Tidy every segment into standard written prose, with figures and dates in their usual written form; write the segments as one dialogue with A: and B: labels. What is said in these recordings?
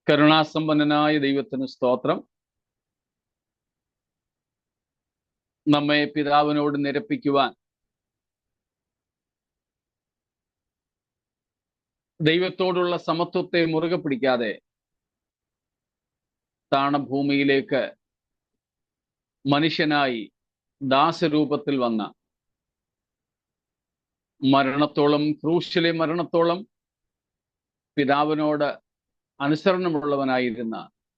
A: കരുണാസമ്പന്നനായ ദൈവത്തിന് സ്തോത്രം. നമ്മെ പിതാവിനോട് നിരപ്പിക്കുവാൻ ദൈവത്തോടുള്ള സമത്വത്തെ മുറുകെ പിടിക്കാതെ താണഭൂമിയിലേക്ക് മനുഷ്യനായി ദാസരൂപത്തിൽ വന്ന മരണത്തോളം, ക്രൂശിലെ മരണത്തോളം പിതാവിനോട് അനുസരണമുള്ളവനായിരുന്ന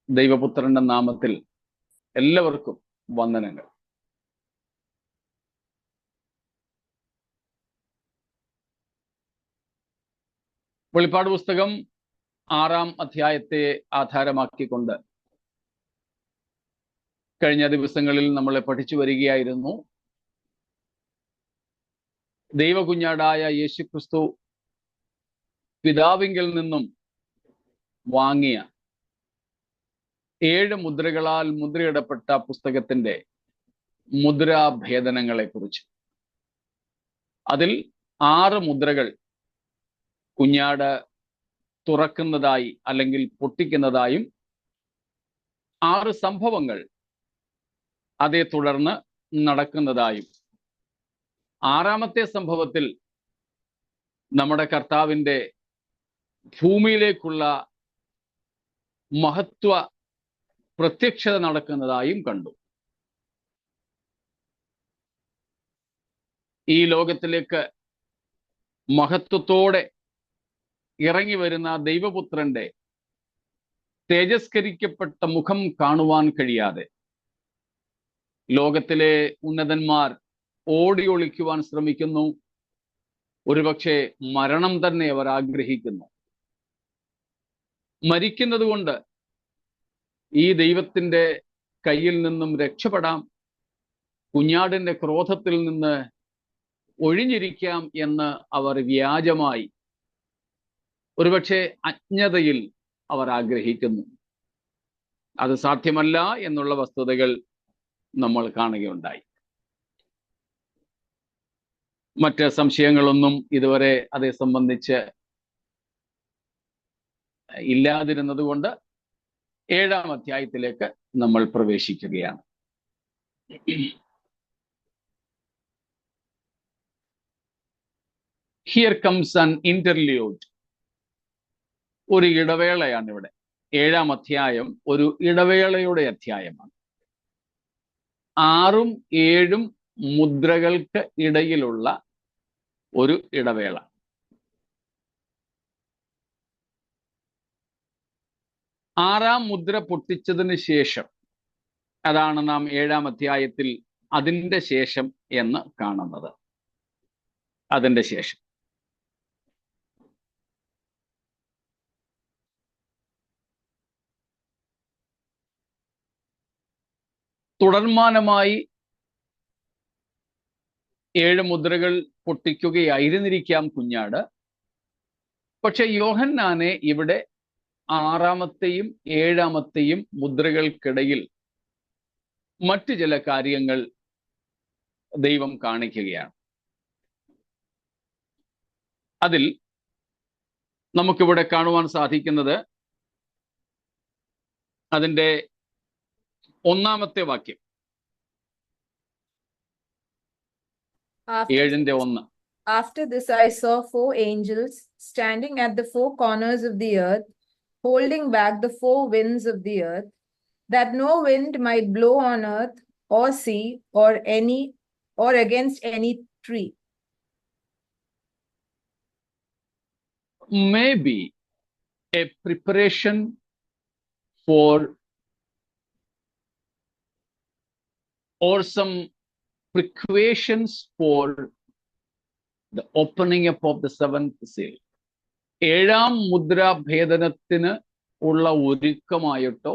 A: ദൈവപുത്രന്റെ നാമത്തിൽ എല്ലാവർക്കും വന്ദനങ്ങൾ. വെളിപ്പാട് പുസ്തകം 6-ാം അധ്യായത്തെ ആധാരമാക്കിക്കൊണ്ട് കഴിഞ്ഞ ദിവസങ്ങളിൽ നമ്മളെ പഠിച്ചു വരികയായിരുന്നു. ദൈവകുഞ്ഞാടായ യേശുക്രിസ്തു പിതാവിങ്കിൽ നിന്നും വാങ്ങിയ 7 മുദ്രകളാൽ മുദ്രയിടപ്പെട്ട പുസ്തകത്തിന്റെ മുദ്രാഭേദനങ്ങളെ കുറിച്ച്. അതിൽ 6 മുദ്രകൾ കുഞ്ഞാട് തുറക്കുന്നതായി അല്ലെങ്കിൽ പൊട്ടിക്കുന്നതായും 6 സംഭവങ്ങൾ അതേ തുടർന്ന് നടക്കുന്നതായും, 6-ാമത്തെ സംഭവത്തിൽ നമ്മുടെ കർത്താവിൻ്റെ ഭൂമിയിലേക്കുള്ള മഹത്വ പ്രത്യക്ഷത നടക്കുന്നതായും കണ്ടു. ഈ ലോകത്തിലേക്ക് മഹത്വത്തോടെ ഇറങ്ങി വരുന്ന ദൈവപുത്രന്റെ തേജസ്കരിക്കപ്പെട്ട മുഖം കാണുവാൻ കഴിയാതെ ലോകത്തിലെ ഉന്നതന്മാർ ഓടി ഒളിക്കുവാൻ ശ്രമിക്കുന്നു. ഒരുപക്ഷെ മരണം തന്നെ അവർ ആഗ്രഹിക്കുന്നു. മരിക്കുന്നത് കൊണ്ട് ഈ ദൈവത്തിൻ്റെ കയ്യിൽ നിന്നും രക്ഷപ്പെടാം, കുഞ്ഞാടിന്റെ ക്രോധത്തിൽ നിന്ന് ഒഴിഞ്ഞിരിക്കാം എന്ന് അവർ വ്യാജമായി, ഒരുപക്ഷെ അജ്ഞതയിൽ അവർ ആഗ്രഹിക്കുന്നു. അത് സാധ്യമല്ല എന്നുള്ള വസ്തുതകൾ നമ്മൾ കാണുകയുണ്ടായി. മറ്റ് സംശയങ്ങളൊന്നും ഇതുവരെ അതേ സംബന്ധിച്ച് ഇല്ലാതിരുന്നത് കൊണ്ട് 7-ാം അധ്യായത്തിലേക്ക് നമ്മൾ പ്രവേശിക്കുകയാണ്. Here comes an interlude. ഒരു ഇടവേളയാണ് ഇവിടെ. 7-ാം അധ്യായം ഒരു ഇടവേളയുടെ അധ്യായമാണ്. 6ഉം 7ഉം മുദ്രകൾക്ക് ഇടയിലുള്ള ഒരു ഇടവേള. ആറാം മുദ്ര പൊട്ടിച്ചതിന് ശേഷം, അതാണ് നാം 7-ാം അധ്യായത്തിൽ അതിൻ്റെ ശേഷം എന്ന് കാണുന്നത്. അതിൻ്റെ ശേഷം തുടർമാനമായി 7 മുദ്രകൾ പൊട്ടിക്കുകയായിരുന്നിരിക്കാം കുഞ്ഞാട്. പക്ഷെ യോഹന്നാനെ ഇവിടെ 6-ാമത്തെയും 7-ാമത്തെയും മുദ്രകൾക്കിടയിൽ മറ്റു ചില കാര്യങ്ങൾ ദൈവം കാണിക്കുകയാണ്. അതിൽ നമുക്കിവിടെ കാണുവാൻ സാധിക്കുന്നത് അതിൻ്റെ 1-ാമത്തെ വാക്യം, 7-ന്റെ 1.
B: After this I saw 4 angels standing at the 4 corners of the earth, holding back the 4 winds of the earth, that no wind might blow on earth or sea or against any tree.
A: Maybe a preparation for or some precautions for the opening up of the 7th seal. 7-ാം മുദ്രാഭേദനത്തിന് ഉള്ള ഒരുക്കമായിട്ടോ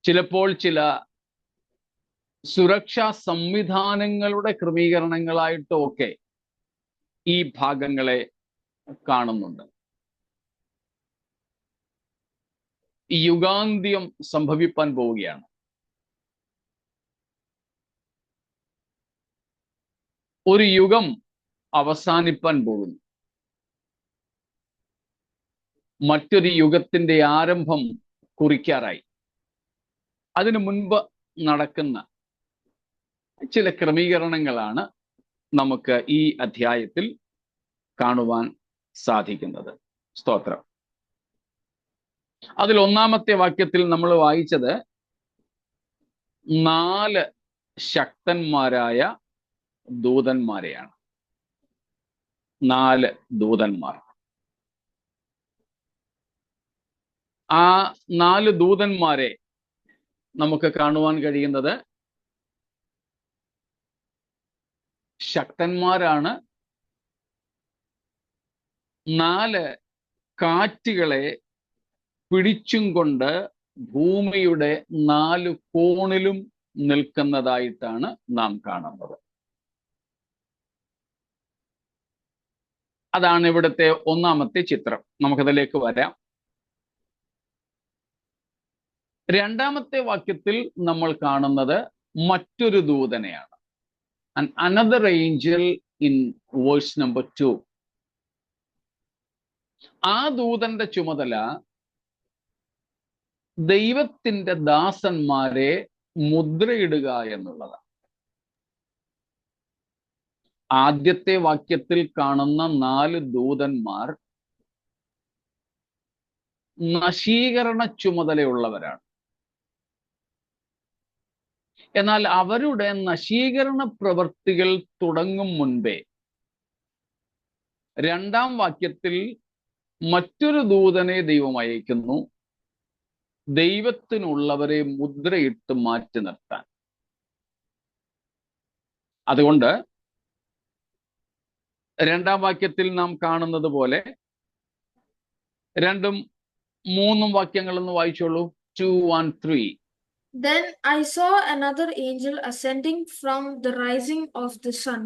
A: ചിലപ്പോൾ ചില സുരക്ഷാ സംവിധാനങ്ങളുടെ ക്രമീകരണങ്ങളായിട്ടോ ഒക്കെ ഈ ഭാഗങ്ങളെ കാണുന്നുണ്ട്. യുഗാന്ത്യം സംഭവിപ്പാൻ പോവുകയാണ്. ഒരു യുഗം അവസാനിപ്പാൻ പോകുന്നു. മറ്റൊരു യുഗത്തിന്റെ ആരംഭം കുറിക്കാറായി. അതിനു മുൻപ് നടക്കുന്ന ചില ക്രമീകരണങ്ങളാണ് നമുക്ക് ഈ അധ്യായത്തിൽ കാണുവാൻ സാധിക്കുന്നത്. സ്തോത്രം. അതിൽ ഒന്നാമത്തെ വാക്യത്തിൽ നമ്മൾ വായിച്ചത് 4 ശക്തന്മാരായ ദൂതന്മാരെയാണ്. 4 ദൂതന്മാർ. ആ 4 ദൂതന്മാരെ നമുക്ക് കാണുവാൻ കഴിയുന്നത് ശക്തന്മാരാണ്. 4 കാറ്റുകളെ പിടിച്ചും കൊണ്ട് ഭൂമിയുടെ 4 കോണിലും നിൽക്കുന്നതായിട്ടാണ് നാം കാണുന്നത്. അതാണ് ഇവിടുത്തെ ഒന്നാമത്തെ ചിത്രം. നമുക്കതിലേക്ക് വരാം. രണ്ടാമത്തെ വാക്യത്തിൽ നമ്മൾ കാണുന്നത് മറ്റൊരു ദൂതനെയാണ്. And another angel in verse number 2. ആ ദൂതന്റെ ചുമതല ദൈവത്തിന്റെ ദാസന്മാരെ മുദ്രയിടുക എന്നുള്ളതാണ്. ആദ്യത്തെ വാക്യത്തിൽ കാണുന്ന 4 ദൂതന്മാർ നശീകരണ ചുമതലയുള്ളവരാണ്. എന്നാൽ അവരുടെ നശീകരണ പ്രവൃത്തികൾ തുടങ്ങും മുൻപേ രണ്ടാം വാക്യത്തിൽ മറ്റൊരു ദൂതനെ ദൈവം അയക്കുന്നു, ദൈവത്തിനുള്ളവരെ മുദ്രയിട്ട് മാറ്റി നിർത്താൻ. അതുകൊണ്ട് രണ്ടാം വാക്യത്തിൽ നാം കാണുന്നത് പോലെ 2ഉം 3ഉം വാക്യങ്ങളൊന്ന് വായിച്ചോളൂ. 2 and 3.
C: Then I saw another angel ascending from the rising of the sun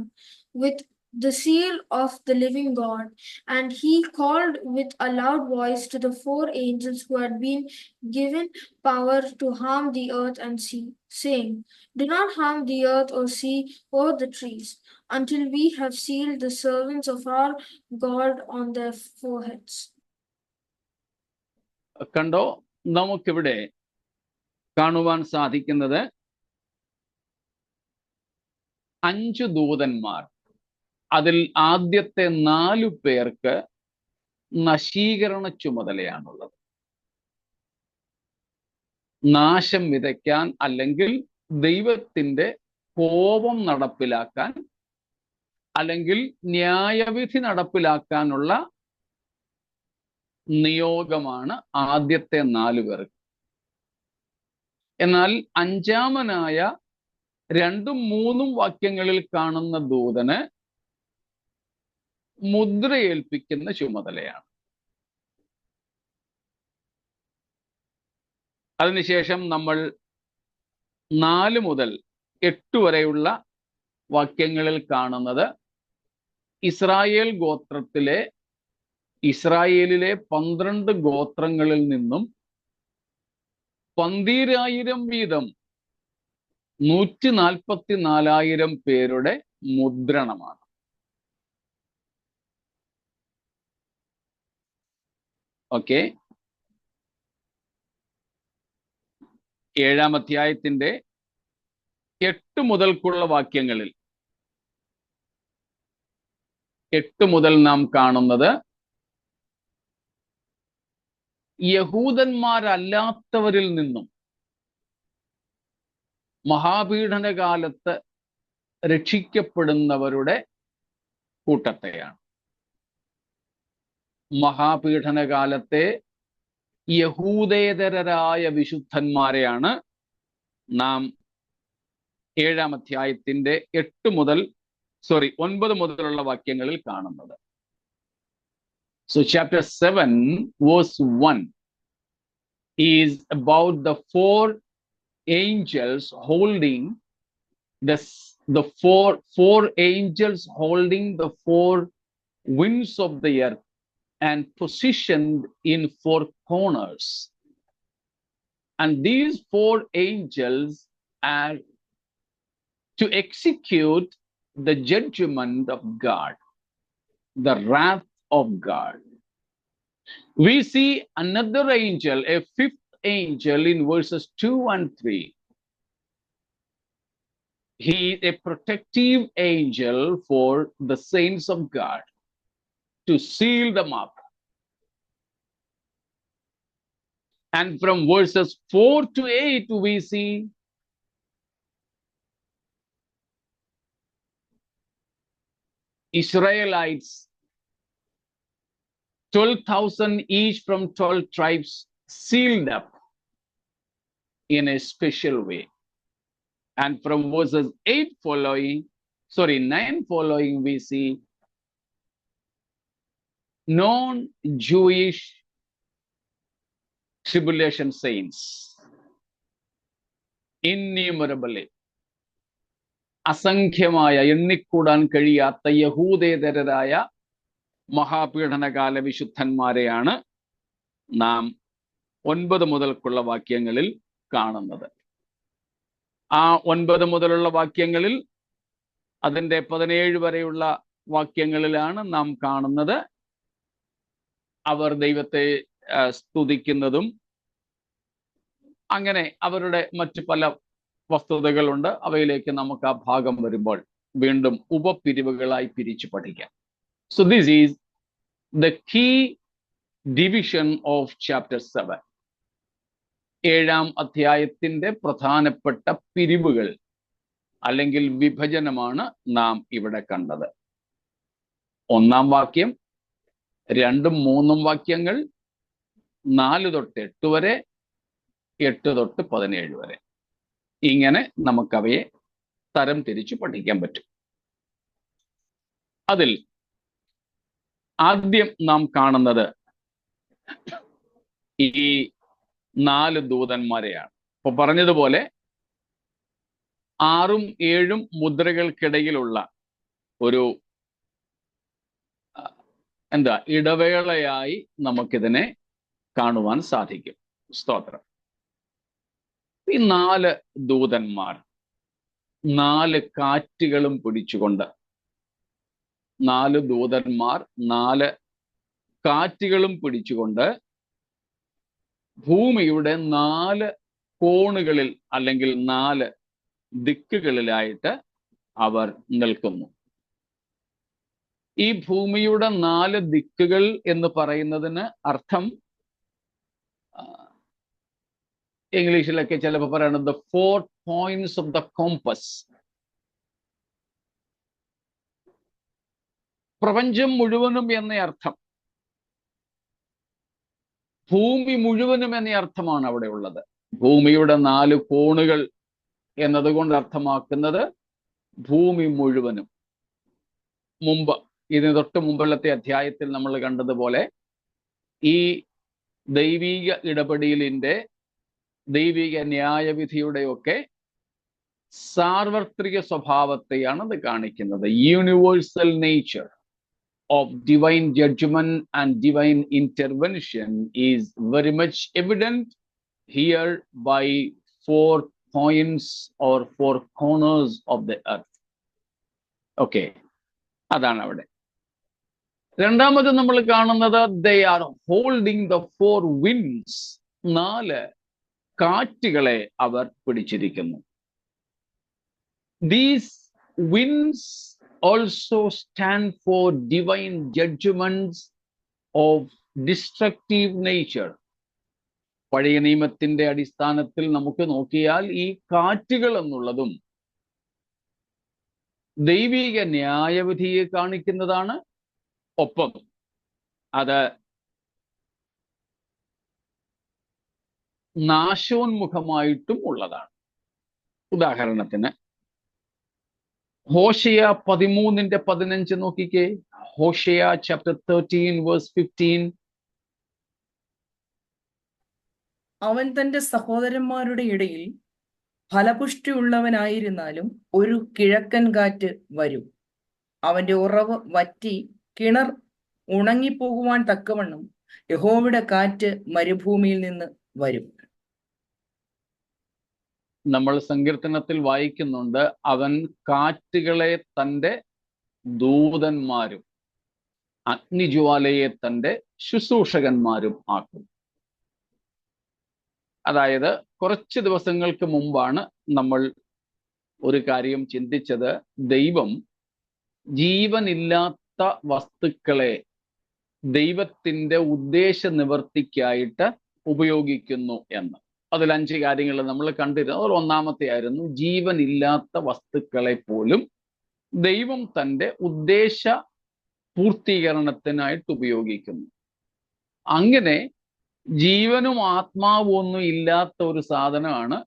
C: with the seal of the living God, and he called with a loud voice to the 4 angels who had been given power to harm the earth and sea, saying, "Do not harm the earth or sea or the trees, until we have sealed the servants of our God on their foreheads."
A: കണ്ടോ, നമുക്കിവിടെ കാണുവാൻ സാധിക്കുന്നത് 5 ദൂതന്മാർ. അതിൽ ആദ്യത്തെ 4 പേർക്ക് നശീകരണ ചുമതലയാണുള്ളത്. നാശം വിതയ്ക്കാൻ, അല്ലെങ്കിൽ ദൈവത്തിന്റെ കോപം നടപ്പിലാക്കാൻ, അല്ലെങ്കിൽ ന്യായവിധി നടപ്പിലാക്കാനുള്ള നിയോഗമാണ് ആദ്യത്തെ 4 പേർക്ക്. എന്നാൽ അഞ്ചാമനായ 2ഉം 3ഉം വാക്യങ്ങളിൽ കാണുന്ന ദൂതന് മുദ്രയേൽപ്പിക്കുന്ന ചുമതലയാണ്. അതിനുശേഷം നമ്മൾ 4 മുതൽ 8 വരെയുള്ള വാക്യങ്ങളിൽ കാണുന്നത് ഇസ്രായേലിലെ 12 ഗോത്രങ്ങളിൽ നിന്നും 12,000 വീതം 144,000 പേരുടെ മുദ്രണമാണ്. ഓക്കെ, 7-ാം അധ്യായത്തിന്റെ 8 മുതൽക്കുള്ള വാക്യങ്ങളിൽ 8 മുതൽ നാം കാണുന്നത് യഹൂദന്മാരല്ലാത്തവരിൽ നിന്നും മഹാപീഡനകാലത്ത് രക്ഷിക്കപ്പെടുന്നവരുടെ കൂട്ടത്തെയാണ്. മഹാപീഡനകാലത്തെ യഹൂദേതരരായ വിശുദ്ധന്മാരെയാണ് നാം 7-ാം അധ്യായത്തിന്റെ 9 മുതലുള്ള വാക്യങ്ങളിൽ കാണുന്നത്. So chapter 7 verse 1 is about the 4 angels holding the four angels holding the 4 winds of the earth and positioned in 4 corners. And these 4 angels are to execute the judgment of God, the wrath of God. We see another angel, a fifth angel in verses 2 and 3. He is a protective angel for the saints of God to seal them up. And from verses 4 to 8, we see Israelites, 12,000 each from 12 tribes, sealed up in a special way. And from verses 9 following, we see non-Jewish tribulation saints, innumerably, അസംഖ്യമായ എണ്ണിക്കൂടാൻ കഴിയാത്ത യഹൂദേതരരായ മഹാപീഡനകാല വിശുദ്ധന്മാരെയാണ് നാം 9 മുതൽക്കുള്ള വാക്യങ്ങളിൽ കാണുന്നത്. ആ 9 മുതലുള്ള വാക്യങ്ങളിൽ, അതിൻ്റെ 17 വരെയുള്ള വാക്യങ്ങളിലാണ് നാം കാണുന്നത് അവർ ദൈവത്തെ സ്തുതിക്കുന്നതും അങ്ങനെ അവരുടെ മറ്റു പല വസ്തുതകളുണ്ട്. അവയിലേക്ക് നമുക്ക് ആ ഭാഗം വരുമ്പോൾ വീണ്ടും ഉപപിരിവുകളായി പിരിച്ചു പഠിക്കാം. So this is the key division of chapter 7. 7-ാം അധ്യായത്തിന്റെ പ്രധാനപ്പെട്ട പിരിവുകൾ അല്ലെങ്കിൽ വിഭജനമാണ് നാം ഇവിടെ കണ്ടത്. 1-ാം വാക്യം, 2-ഉം 3-ഉം വാക്യങ്ങൾ, 4 തൊട്ട് 8 വരെ, 8 തൊട്ട് 17 വരെ. ഇങ്ങനെ നമുക്കവയെ തരം തിരിച്ചു പഠിക്കാൻ പറ്റും. അതിൽ ആദ്യം നാം കാണുന്നത് ഈ 4 ദൂതന്മാരെയാണ്. ഇപ്പൊ പറഞ്ഞതുപോലെ 6-ഉം 7-ഉം മുദ്രകൾക്കിടയിലുള്ള ഒരു ഇടവേളയായി നമുക്കിതിനെ കാണുവാൻ സാധിക്കും. സ്തോത്രം. ഈ 4 ദൂതന്മാർ 4 കാറ്റുകളും പിടിച്ചുകൊണ്ട്, 4 ദൂതന്മാർ 4 കാറ്റുകളും പിടിച്ചുകൊണ്ട് ഭൂമിയുടെ 4 കോണുകളിൽ അല്ലെങ്കിൽ 4 ദിക്കുകളിലായിട്ട് അവർ നിൽക്കുന്നു. ഈ ഭൂമിയുടെ 4 ദിക്കുകൾ എന്ന് പറയുന്നതിന് അർത്ഥം ഇംഗ്ലീഷിലൊക്കെ ചിലപ്പോൾ പറയുന്നത് the 4 points of the compass. പ്രപഞ്ചം മുഴുവനും എന്ന അർത്ഥം, ഭൂമി മുഴുവനും എന്ന അർത്ഥമാണ് അവിടെ ഉള്ളത്. ഭൂമിയുടെ 4 കോണുകൾ എന്നതുകൊണ്ട് അർത്ഥമാക്കുന്നത് ഭൂമി മുഴുവനും. ഇതിന് തൊട്ട് മുമ്പുള്ളത്തെ അധ്യായത്തിൽ നമ്മൾ കണ്ടതുപോലെ ഈ ദൈവീക ഇടപെടലിന്റെ, ദൈവിക ന്യായവിധിയുടെയൊക്കെ സാർവത്രിക സ്വഭാവത്തെയാണ് അത് കാണിക്കുന്നത്. Universal nature of divine judgment and divine intervention is very much evident here by 4 points or 4 corners of the earth. Okay, അതാണ് അവിടെ. രണ്ടാമത് നമ്മൾ കാണുന്നത് they are holding the 4 winds. 4 കാറ്റുകളെ അവർ പിടിച്ചിരിക്കുന്നു. These winds also stand for divine judgments of destructive nature. പഴയ നിയമത്തിന്റെ അടിസ്ഥാനത്തിൽ നമുക്ക് നോക്കിയാൽ ഈ കാറ്റുകൾ എന്നുള്ളതും ദൈവിക ന്യായവിധിയെ കാണിക്കുന്നതാണ്. ഒപ്പം അത് നാശോന്മുഖമായിട്ടും ഉള്ളതാണ്. ഉദാഹരണത്തിന് ഹോശേയ 13:15 നോക്കിക്കേ. Hosea chapter 13 verse 15.
D: അവൻ തന്റെ സഹോദരന്മാരുടെ ഇടയിൽ ഫലപുഷ്ടിയുള്ളവനായിരുന്നാലും ഒരു കിഴക്കൻ കാറ്റ് വരും. അവന്റെ ഉറവ് വറ്റി കിണർ ഉണങ്ങിപ്പോകുവാൻ തക്കവണ്ണം യഹോവയുടെ കാറ്റ് മരുഭൂമിയിൽ നിന്ന് വരും.
A: നമ്മൾ സങ്കീർത്തനത്തിൽ വായിക്കുന്നുണ്ട്, അവൻ കാറ്റുകളെ തൻ്റെ ദൂതന്മാരും അഗ്നിജ്വാലയെ തന്റെ ശുശ്രൂഷകന്മാരും ആക്കും. അതായത് കുറച്ച് ദിവസങ്ങൾക്ക് മുമ്പാണ് നമ്മൾ ഒരു കാര്യം ചിന്തിച്ചത്, ദൈവം ജീവനില്ലാത്ത വസ്തുക്കളെ ദൈവത്തിന്റെ ഉദ്ദേശ നിവർത്തിക്കായിട്ട് ഉപയോഗിക്കുന്നു എന്ന്. അതിൽ 5 കാര്യങ്ങൾ നമ്മൾ കണ്ടിരുന്നു. അതിൽ ഒന്നാമത്തെ ആയിരുന്നു, ജീവനില്ലാത്ത വസ്തുക്കളെ പോലും ദൈവം തന്റെ ഉദ്ദേശ പൂർത്തീകരണത്തിനായിട്ട് ഉപയോഗിക്കുന്നു. അങ്ങനെ ജീവനും ആത്മാവും ഒന്നും ഇല്ലാത്ത ഒരു സാധനമാണ്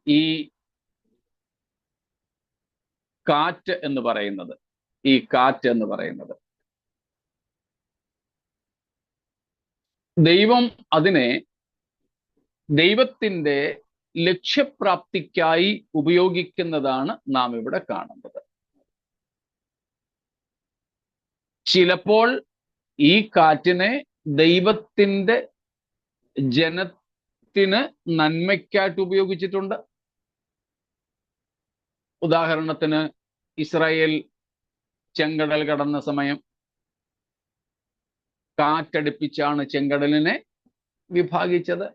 A: ഈ കാറ്റ് എന്ന് പറയുന്നത്. ഈ കാറ്റ് എന്ന് പറയുന്നത് ദൈവം അതിനെ ദൈവത്തിന്റെ ലക്ഷ്യപ്രാപ്തിക്കായി ഉപയോഗിക്കുന്നതാണ് നാം ഇവിടെ കാണുന്നത്. ചിലപ്പോൾ ഈ കാറ്റിനെ ദൈവത്തിന്റെ ജനത്തിന് നന്മയ്ക്കായിട്ട് ഉപയോഗിച്ചിട്ടുണ്ട്. ഉദാഹരണത്തിന് ഇസ്രായേൽ ചെങ്കടൽ കടന്ന സമയം കാറ്റടിപ്പിച്ചാണ് ചെങ്കടലിനെ വിഭാഗിച്ചത്.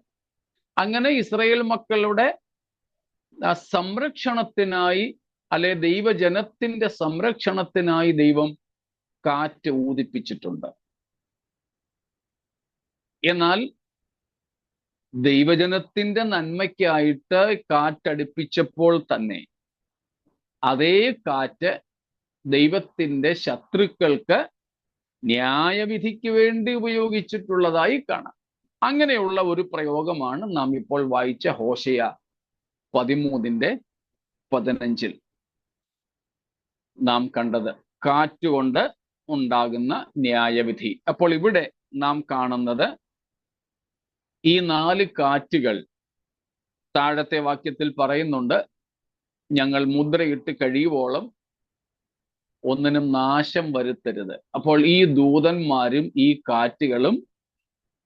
A: അങ്ങനെ ഇസ്രായേൽ മക്കളുടെ സംരക്ഷണത്തിനായി, അല്ലെ ദൈവജനത്തിന്റെ സംരക്ഷണത്തിനായി ദൈവം കാറ്റ് ഊതിപ്പിച്ചിട്ടുണ്ട്. എന്നാൽ ദൈവജനത്തിന്റെ നന്മയ്ക്കായിട്ട് കാറ്റടിപ്പിച്ചപ്പോൾ തന്നെ അതേ കാറ്റ് ദൈവത്തിന്റെ ശത്രുക്കൾക്ക് ന്യായവിധിക്ക് വേണ്ടി ഉപയോഗിച്ചിട്ടുള്ളതായി കാണാം. അങ്ങനെയുള്ള ഒരു പ്രയോഗമാണ് നാം ഇപ്പോൾ വായിച്ച ഹോശേയ 13:15 നാം കണ്ടത്, കാറ്റുകൊണ്ട് ഉണ്ടാകുന്ന ന്യായവിധി. അപ്പോൾ ഇവിടെ നാം കാണുന്നത് ഈ 4 കാറ്റുകൾ താഴത്തെ വാക്യത്തിൽ പറയുന്നുണ്ട്, ഞങ്ങൾ മുദ്രയിട്ട് കഴിയുവോളം ഒന്നിനും നാശം വരുത്തരുത്. അപ്പോൾ ഈ ദൂതന്മാരും ഈ കാറ്റുകളും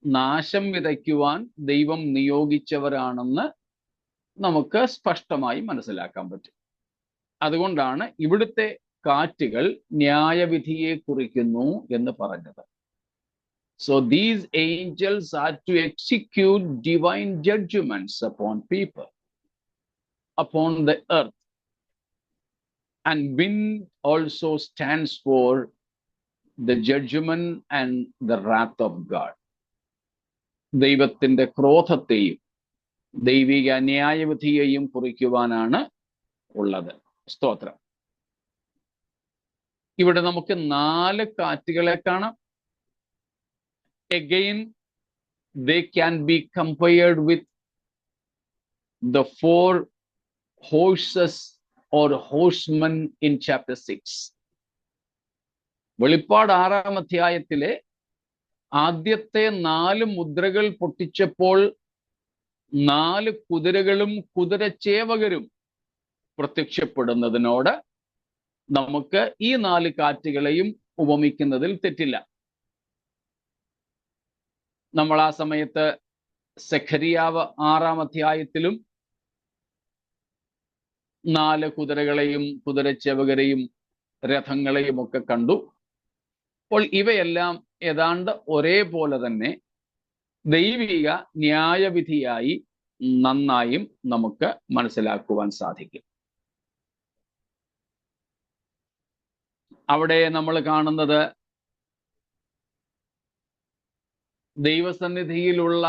A: നാശം വിതയ്ക്കുവാൻ ദൈവം നിയോഗിച്ചവരാണെന്ന് നമുക്ക് സ്പഷ്ടമായി മനസ്സിലാക്കാൻ പറ്റും. അതുകൊണ്ടാണ് ഇവിടുത്തെ കാറ്റുകൾ ന്യായവിധിയെ കുറിക്കുന്നു എന്ന് പറഞ്ഞത്. So these angels are to execute divine judgments upon people, upon the earth. And wind also stands for the judgment and the wrath of God. ദൈവത്തിന്റെ ക്രോധത്തെയും ദൈവിക ന്യായവിധിയെയും കുറിക്കുവാനാണ് ഉള്ളത്. സ്തോത്രം. ഇവിടെ നമുക്ക് 4 കാറ്റുകളെ കാണാം. Again, they can be compared with the 4 horses or horsemen in chapter 6. വെളിപ്പാട് 6-ാം അധ്യായത്തിലെ ആദ്യത്തെ 4 മുദ്രകൾ പൊട്ടിച്ചപ്പോൾ 4 കുതിരകളും കുതിരച്ചേവകരും പ്രത്യക്ഷപ്പെടുന്നതിനോട് നമുക്ക് ഈ 4 കാറ്റുകളെയും ഉപമിക്കുന്നതിൽ തെറ്റില്ല. നമ്മൾ ആ സമയത്ത് സെഖരിയാവ് 6-ാം അധ്യായത്തിലും 4 കുതിരകളെയും കുതിരച്ചേവകരെയും രഥങ്ങളെയും ഒക്കെ കണ്ടു. അപ്പോൾ ഇവയെല്ലാം ഏതാണ്ട് ഒരേപോലെ തന്നെ ദൈവിക ന്യായവിധിയായി നന്നായും നമുക്ക് മനസ്സിലാക്കുവാൻ സാധിക്കും. അവിടെ നമ്മൾ കാണുന്നത് ദൈവസന്നിധിയിലുള്ള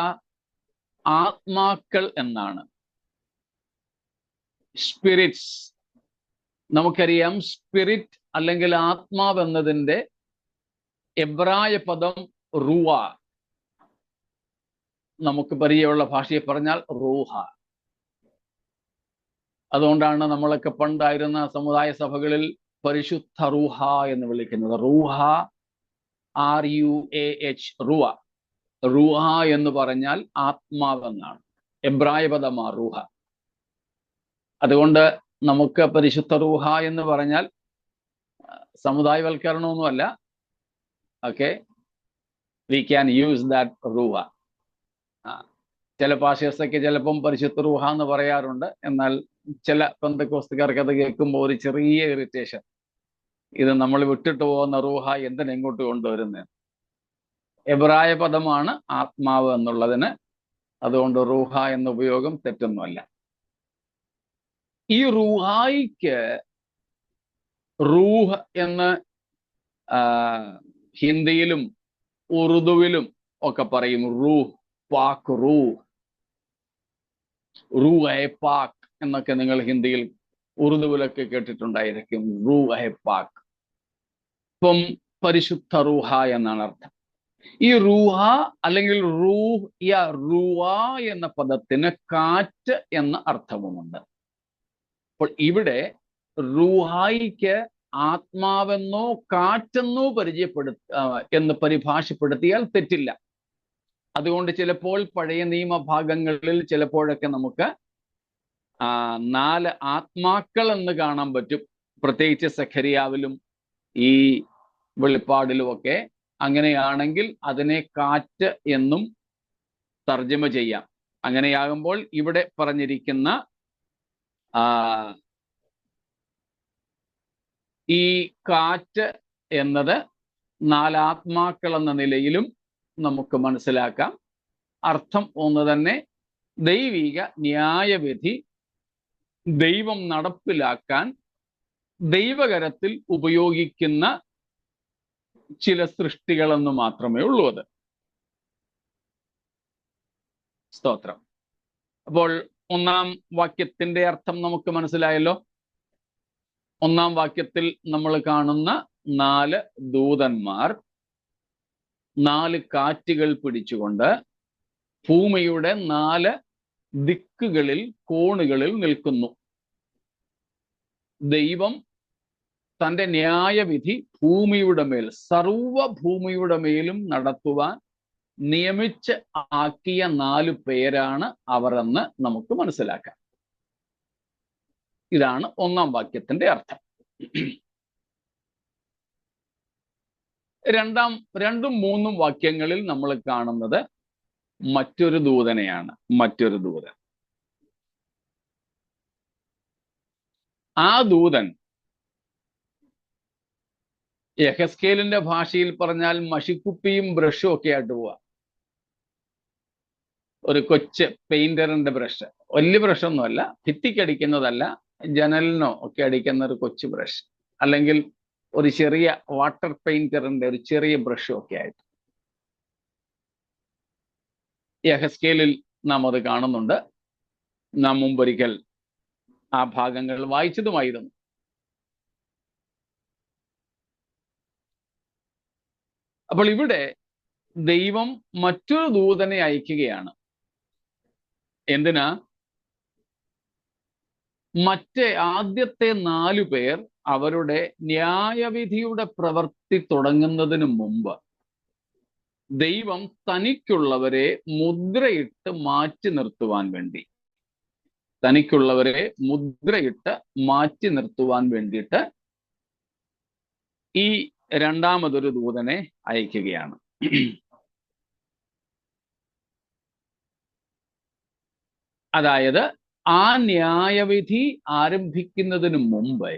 A: ആത്മാക്കൾ എന്നാണ്. സ്പിരിറ്റ്സ്. നമുക്കറിയാം, സ്പിരിറ്റ് അല്ലെങ്കിൽ ആത്മാവ് എന്നതിൻ്റെ എബ്രായ പദം റൂഹ. നമുക്ക് പരിചയമുള്ള ഭാഷയെ പറഞ്ഞാൽ റൂഹ. അതുകൊണ്ടാണ് നമ്മളൊക്കെ പണ്ടായിരുന്ന സമുദായ സഭകളിൽ പരിശുദ്ധ റൂഹ എന്ന് വിളിക്കുന്നത്. റൂഹ, RUAH, റൂഹ. റൂഹ എന്ന് പറഞ്ഞാൽ ആത്മാവെന്നാണ്. എബ്രായ പദമാ റൂഹ. അതുകൊണ്ട് നമുക്ക് പരിശുദ്ധ റൂഹ എന്ന് പറഞ്ഞാൽ സമുദായവൽക്കരണമൊന്നുമല്ല. Okay, we can use that റൂഹ. ചില പാസ്റ്റേഴ്സൊക്കെ ചിലപ്പം പരിശുദ്ധ റൂഹ എന്ന് പറയാറുണ്ട്. എന്നാൽ ചില പെന്തക്കോസ്തുകാർക്ക് അത് കേൾക്കുമ്പോൾ ഒരു ചെറിയ ഇറിറ്റേഷൻ. ഇത് നമ്മൾ വിട്ടിട്ട് പോകുന്ന റൂഹ എന്തിനെങ്ങോട്ട് കൊണ്ടുവരുന്നത്? എബ്രായ പദമാണ് ആത്മാവ് എന്നുള്ളതിന്. അതുകൊണ്ട് റൂഹ എന്ന ഉപയോഗം തെറ്റൊന്നുമല്ല. ഈ റൂഹായിക്ക് റൂഹ് എന്ന് ഹിന്ദിയിലും ഉറുദുവിലും ഒക്കെ പറയും. റൂഹ്, പാക്ക്, റൂഹ് എ പാക്ക് എന്നൊക്കെ നിങ്ങൾ ഹിന്ദിയിൽ ഉറുദുവിലൊക്കെ കേട്ടിട്ടുണ്ടായിരിക്കും. റൂഹ് എ പാക്ക്. ഇപ്പം പരിശുദ്ധ റൂഹ എന്നാണ് അർത്ഥം. ഈ റൂഹ അല്ലെങ്കിൽ റൂവ എന്ന പദത്തിന് കാറ്റ് എന്ന അർത്ഥവുമുണ്ട്. അപ്പോൾ ഇവിടെ റൂഹായിക്ക് ആത്മാവെന്നോ കാറ്റെന്നോ എന്ന് പരിഭാഷപ്പെടുത്തിയാൽ തെറ്റില്ല. അതുകൊണ്ട് ചിലപ്പോൾ പഴയ നിയമഭാഗങ്ങളിൽ ചിലപ്പോഴൊക്കെ നമുക്ക് 4 ആത്മാക്കൾ എന്ന് കാണാൻ പറ്റും. പ്രത്യേകിച്ച് സഖരിയാവിലും ഈ വെളിപ്പാടിലുമൊക്കെ. അങ്ങനെയാണെങ്കിൽ അതിനെ കാറ്റ് എന്നും തർജ്ജമ ചെയ്യാം. അങ്ങനെയാകുമ്പോൾ ഇവിടെ പറഞ്ഞിരിക്കുന്ന ഈ കാറ്റ് എന്നത് 4 ആത്മാക്കൾ എന്ന നിലയിലും നമുക്ക് മനസ്സിലാക്കാം. അർത്ഥം ഒന്ന് തന്നെ. ദൈവിക ന്യായവിധി ദൈവം നടപ്പിലാക്കാൻ ദൈവകരത്തിൽ ഉപയോഗിക്കുന്ന ചില സൃഷ്ടികളെന്ന് മാത്രമേ ഉള്ളൂ അത്. സ്തോത്രം. അപ്പോൾ 1-ാം വാക്യത്തിന്റെ അർത്ഥം നമുക്ക് മനസ്സിലായല്ലോ. 1-ാം വാക്യത്തിൽ നമ്മൾ കാണുന്ന 4 ദൂതന്മാർ 4 കാറ്റുകൾ പിടിച്ചുകൊണ്ട് ഭൂമിയുടെ 4 ദിക്കുകളിൽ, കോണുകളിൽ നിൽക്കുന്നു. ദൈവം തൻ്റെ ന്യായവിധി ഭൂമിയുടെ മേൽ, സർവഭൂമിയുടെ മേലും നടത്തുവാൻ നിയമിച്ച് ആക്കിയ 4 പേരാണ് അവർ എന്ന് നമുക്ക് മനസ്സിലാക്കാം. ഇതാണ് 1-ാം വാക്യത്തിന്റെ അർത്ഥം. 2-ും 3-ഉം വാക്യങ്ങളിൽ നമ്മൾ കാണുന്നത് മറ്റൊരു ദൂതനെയാണ്. മറ്റൊരു ദൂതൻ. ആ ദൂതൻ യെഹെസ്കേലിന്റെ ഭാഷയിൽ പറഞ്ഞാൽ മഷിക്കുപ്പിയും ബ്രഷും ഒക്കെ ആയിട്ട് പോവാ. ഒരു കൊച്ച് പെയിന്ററിന്റെ ബ്രഷ്, വലിയ ബ്രഷൊന്നുമല്ല, ഭിത്തിക്കടിക്കുന്നതല്ല, ജനലിനോ ഒക്കെ അടിക്കുന്ന ഒരു കൊച്ചു ബ്രഷ്, അല്ലെങ്കിൽ ഒരു ചെറിയ വാട്ടർ പെയിന്ററിന്റെ ഒരു ചെറിയ ബ്രഷും ഒക്കെ ആയിട്ട് യെഹെസ്കേലിൽ നാം അത് കാണുന്നുണ്ട്. നാം മുമ്പൊരിക്കൽ ആ ഭാഗങ്ങൾ വായിച്ചതുമായിരുന്നു. അപ്പോൾ ഇവിടെ ദൈവം മറ്റൊരു ദൂതനെ അയക്കുകയാണ്. എന്തിനാ? ആദ്യത്തെ 4 പേർ അവരുടെ ന്യായവിധിയുടെ പ്രവൃത്തി തുടങ്ങുന്നതിന് മുമ്പ് ദൈവം തനിക്കുള്ളവരെ മുദ്രയിട്ട് മാറ്റി നിർത്തുവാൻ വേണ്ടി, വേണ്ടിയിട്ട് ഈ 2-മതൊരു ദൂതനെ അയക്കുകയാണ്. അതായത് ആ ന്യായവിധി ആരംഭിക്കുന്നതിന് മുമ്പേ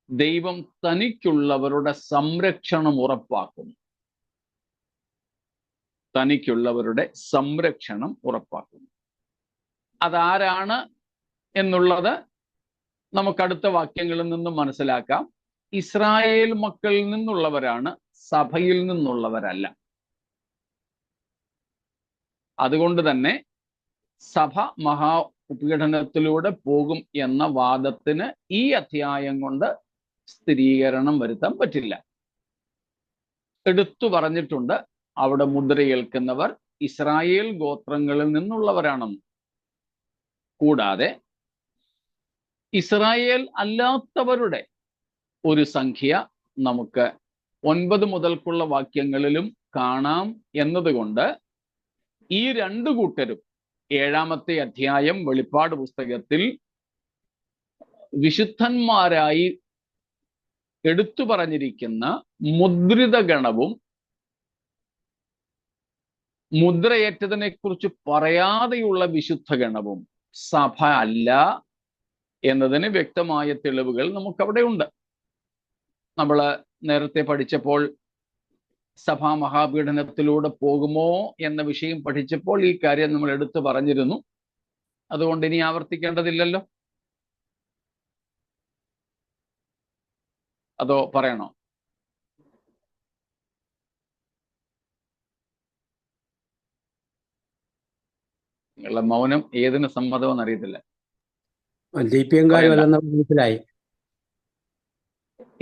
A: ദൈവം തനിക്കുള്ളവരുടെ സംരക്ഷണം ഉറപ്പാക്കുന്നു. അതാരാണ് എന്നുള്ളത് നമുക്കടുത്ത വാക്യങ്ങളിൽ നിന്നും മനസ്സിലാക്കാം. ഇസ്രായേൽ മക്കളിൽ നിന്നുള്ളവരാണ്, സഭയിൽ നിന്നുള്ളവരല്ല. അതുകൊണ്ട് തന്നെ സഭ മഹാ ഉപീഡനത്തിലൂടെ പോകും എന്ന വാദത്തിന് ഈ അധ്യായം കൊണ്ട് സ്ഥിരീകരണം വരുത്താൻ പറ്റില്ല. എടുത്തു പറഞ്ഞിട്ടുണ്ട് അവിടെ മുദ്രയേൽക്കുന്നവർ ഇസ്രായേൽ ഗോത്രങ്ങളിൽ നിന്നുള്ളവരാണെന്ന്. കൂടാതെ ഇസ്രായേൽ അല്ലാത്തവരുടെ ഒരു സംഖ്യ നമുക്ക് 9 മുതൽക്കുള്ള വാക്യങ്ങളിലും കാണാം എന്നതുകൊണ്ട് ഈ 2 കൂട്ടരും 7-മത്തെ അധ്യായം വെളിപ്പാട് പുസ്തകത്തിൽ വിശുദ്ധന്മാരായി എടുത്തു പറഞ്ഞിരിക്കുന്ന മുദ്രിത ഗണവും മുദ്രയേറ്റതിനെ കുറിച്ച് പറയാതെയുള്ള വിശുദ്ധ ഗണവും സഭ അല്ല എന്നതിന് വ്യക്തമായ തെളിവുകൾ നമുക്കവിടെ ഉണ്ട്. നമ്മൾ നേരത്തെ പഠിച്ചപ്പോൾ സഭാ മഹാപീഡനത്തിലൂടെ പോകുമോ എന്ന വിഷയം പഠിച്ചപ്പോൾ ഈ കാര്യം നമ്മൾ എടുത്തു പറഞ്ഞിരുന്നു. അതുകൊണ്ട് ഇനി ആവർത്തിക്കേണ്ടതില്ലല്ലോ. അതോ പറയണോ? നിങ്ങളുടെ മൗനം ഏതിന് സമ്മതമെന്ന് അറിയത്തില്ല.
E: CPM-കാർ മനസ്സിലായി.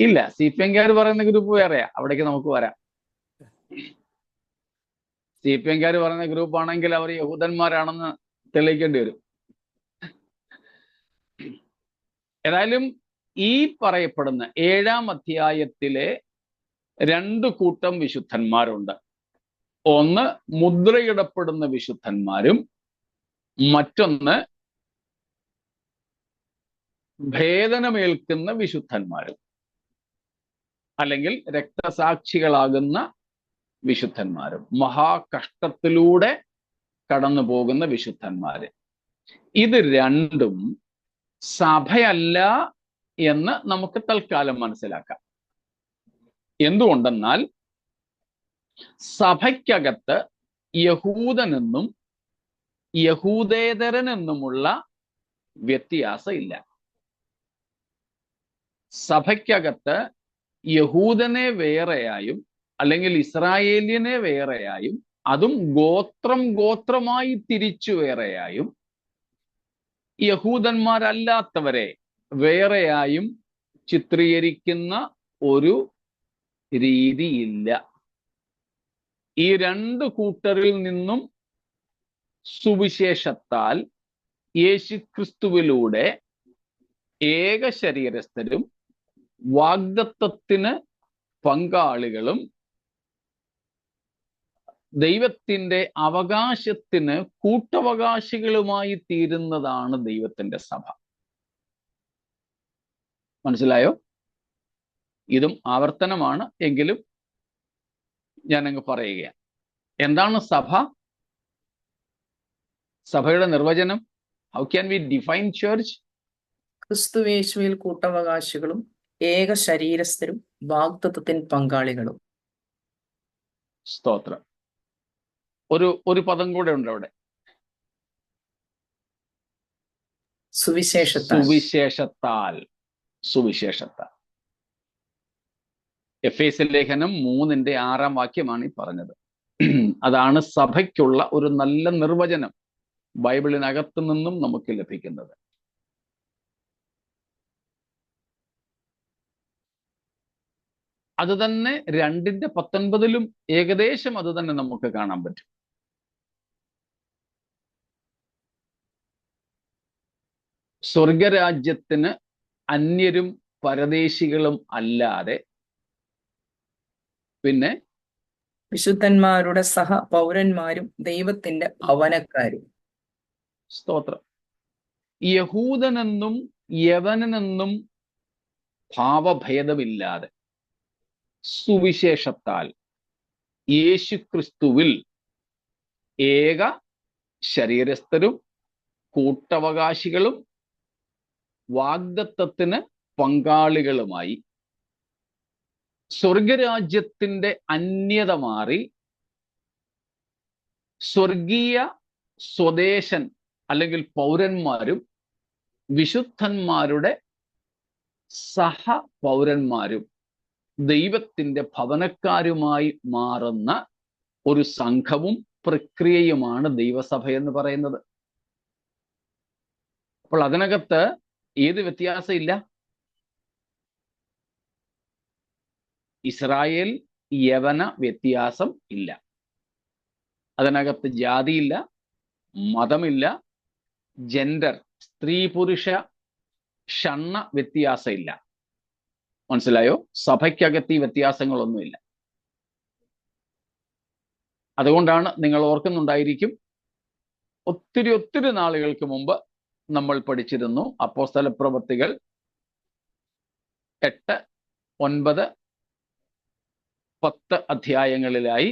A: ഇല്ല, CPM-കാർ പറയുന്ന ഗ്രൂപ്പ് വേറെയാ, അവിടേക്ക് നമുക്ക് വരാം. CPM-കാർ പറയുന്ന ഗ്രൂപ്പ് ആണെങ്കിൽ അവർ യഹൂദന്മാരാണെന്ന് തെളിയിക്കേണ്ടി വരും. ഏതായാലും ഈ പറയപ്പെടുന്ന 7-ാം അധ്യായത്തിലെ 2 കൂട്ടം വിശുദ്ധന്മാരുണ്ട്. ഒന്ന് മുദ്രയിടപ്പെടുന്ന വിശുദ്ധന്മാരും മറ്റൊന്ന് ഭേദനമേൽക്കുന്ന വിശുദ്ധന്മാരും, അല്ലെങ്കിൽ രക്തസാക്ഷികളാകുന്ന വിശുദ്ധന്മാരും, മഹാകഷ്ടത്തിലൂടെ കടന്നു പോകുന്ന വിശുദ്ധന്മാര്. ഇത് രണ്ടും സഭയല്ല എന്ന് നമുക്ക് തൽക്കാലം മനസ്സിലാക്കാം. എന്തുകൊണ്ടെന്നാൽ സഭയ്ക്കകത്ത് യഹൂദനെന്നും യഹൂദേതരനെന്നുമുള്ള വ്യത്യാസം ഇല്ല. സഭയ്ക്കകത്ത് യഹൂദനെ വേറെയായും അല്ലെങ്കിൽ ഇസ്രായേലിയനെ വേറെയായും, അതും ഗോത്രമായി തിരിച്ചു വേറെയായും, യഹൂദന്മാരല്ലാത്തവരെ വേറെയായും ചിത്രീകരിക്കുന്ന ഒരു രീതിയില്ല. ഈ 2 കൂട്ടരിൽ നിന്നും സുവിശേഷത്താൽ യേശുക്രിസ്തുവിലൂടെ ഏക ശരീരസ്ഥരും വാഗ്ദത്തത്തിന് പങ്കാളികളും ദൈവത്തിന്റെ അവകാശത്തിന് കൂട്ടവകാശികളുമായി തീരുന്നതാണ് ദൈവത്തിന്റെ സഭ. മനസ്സിലായോ? ഇതും ആവർത്തനമാണ്, എങ്കിലും ഞാനങ്ങ് പറയുകയാണ്. എന്താണ് സഭ? സഭയുടെ നിർവചനം. How can we define church?
D: ക്രിസ്തുയേശുവിൽ കൂട്ടവകാശികളും ഏക ശരീരസ്ഥരും വാഗ്ദത്തത്തിന് പങ്കാളികളും.
A: സ്തോത്രം. ഒരു പദം കൂടെ ഉണ്ട് അവിടെ,
D: സുവിശേഷത്താൽ.
A: എഫേസ്യ ലേഖനം 3:6 വാക്യമാണ് ഈ പറഞ്ഞത്. അതാണ് സഭയ്ക്കുള്ള ഒരു നല്ല നിർവചനം ബൈബിളിനകത്തു നിന്നും നമുക്ക് ലഭിക്കുന്നത്. അത് തന്നെ 2:19 ഏകദേശം അത് തന്നെ നമുക്ക് കാണാൻ പറ്റും. സ്വർഗരാജ്യത്തിന് അന്യരും പരദേശികളും അല്ലാതെ പിന്നെ
D: വിശുദ്ധന്മാരുടെ സഹപൗരന്മാരും ദൈവത്തിന്റെ ഭവനക്കാരും.
A: സ്തോത്രം. യഹൂദനെന്നും യവനനെന്നും ഭാവഭേദമില്ലാതെ സുവിശേഷത്താൽ യേശുക്രിസ്തുവിൽ ഏക ശരീരസ്ഥരും കൂട്ടവകാശികളും വാഗ്ദത്തത്തിന് പങ്കാളികളുമായി സ്വർഗരാജ്യത്തിന്റെ അന്യത മാറി സ്വർഗീയ സ്വദേശൻ അല്ലെങ്കിൽ പൗരന്മാരും വിശുദ്ധന്മാരുടെ സഹപൗരന്മാരും ദൈവത്തിന്റെ ഭവനക്കാരുമായി മാറുന്ന ഒരു സംഘവും പ്രക്രിയയുമാണ് ദൈവസഭ എന്ന് പറയുന്നത്. അപ്പോൾ അതിനകത്ത് ഏത് വ്യത്യാസം ഇല്ല. ഇസ്രായേൽ യവന വ്യത്യാസം ഇല്ല. അതിനകത്ത് ജാതിയില്ല, മതമില്ല, ജെൻഡർ സ്ത്രീ പുരുഷ ഷണ്ണ വ്യത്യാസം ഇല്ല. മനസ്സിലായോ? സഭയ്ക്കകത്ത് ഈ വ്യത്യാസങ്ങളൊന്നുമില്ല. അതുകൊണ്ടാണ് നിങ്ങൾ ഓർക്കുന്നുണ്ടായിരിക്കും, ഒത്തിരി നാളുകൾക്ക് മുമ്പ് നമ്മൾ പഠിച്ചിരുന്നു അപ്പോസ്തല പ്രവൃത്തികൾ 8, 9, 10 അധ്യായങ്ങളിലായി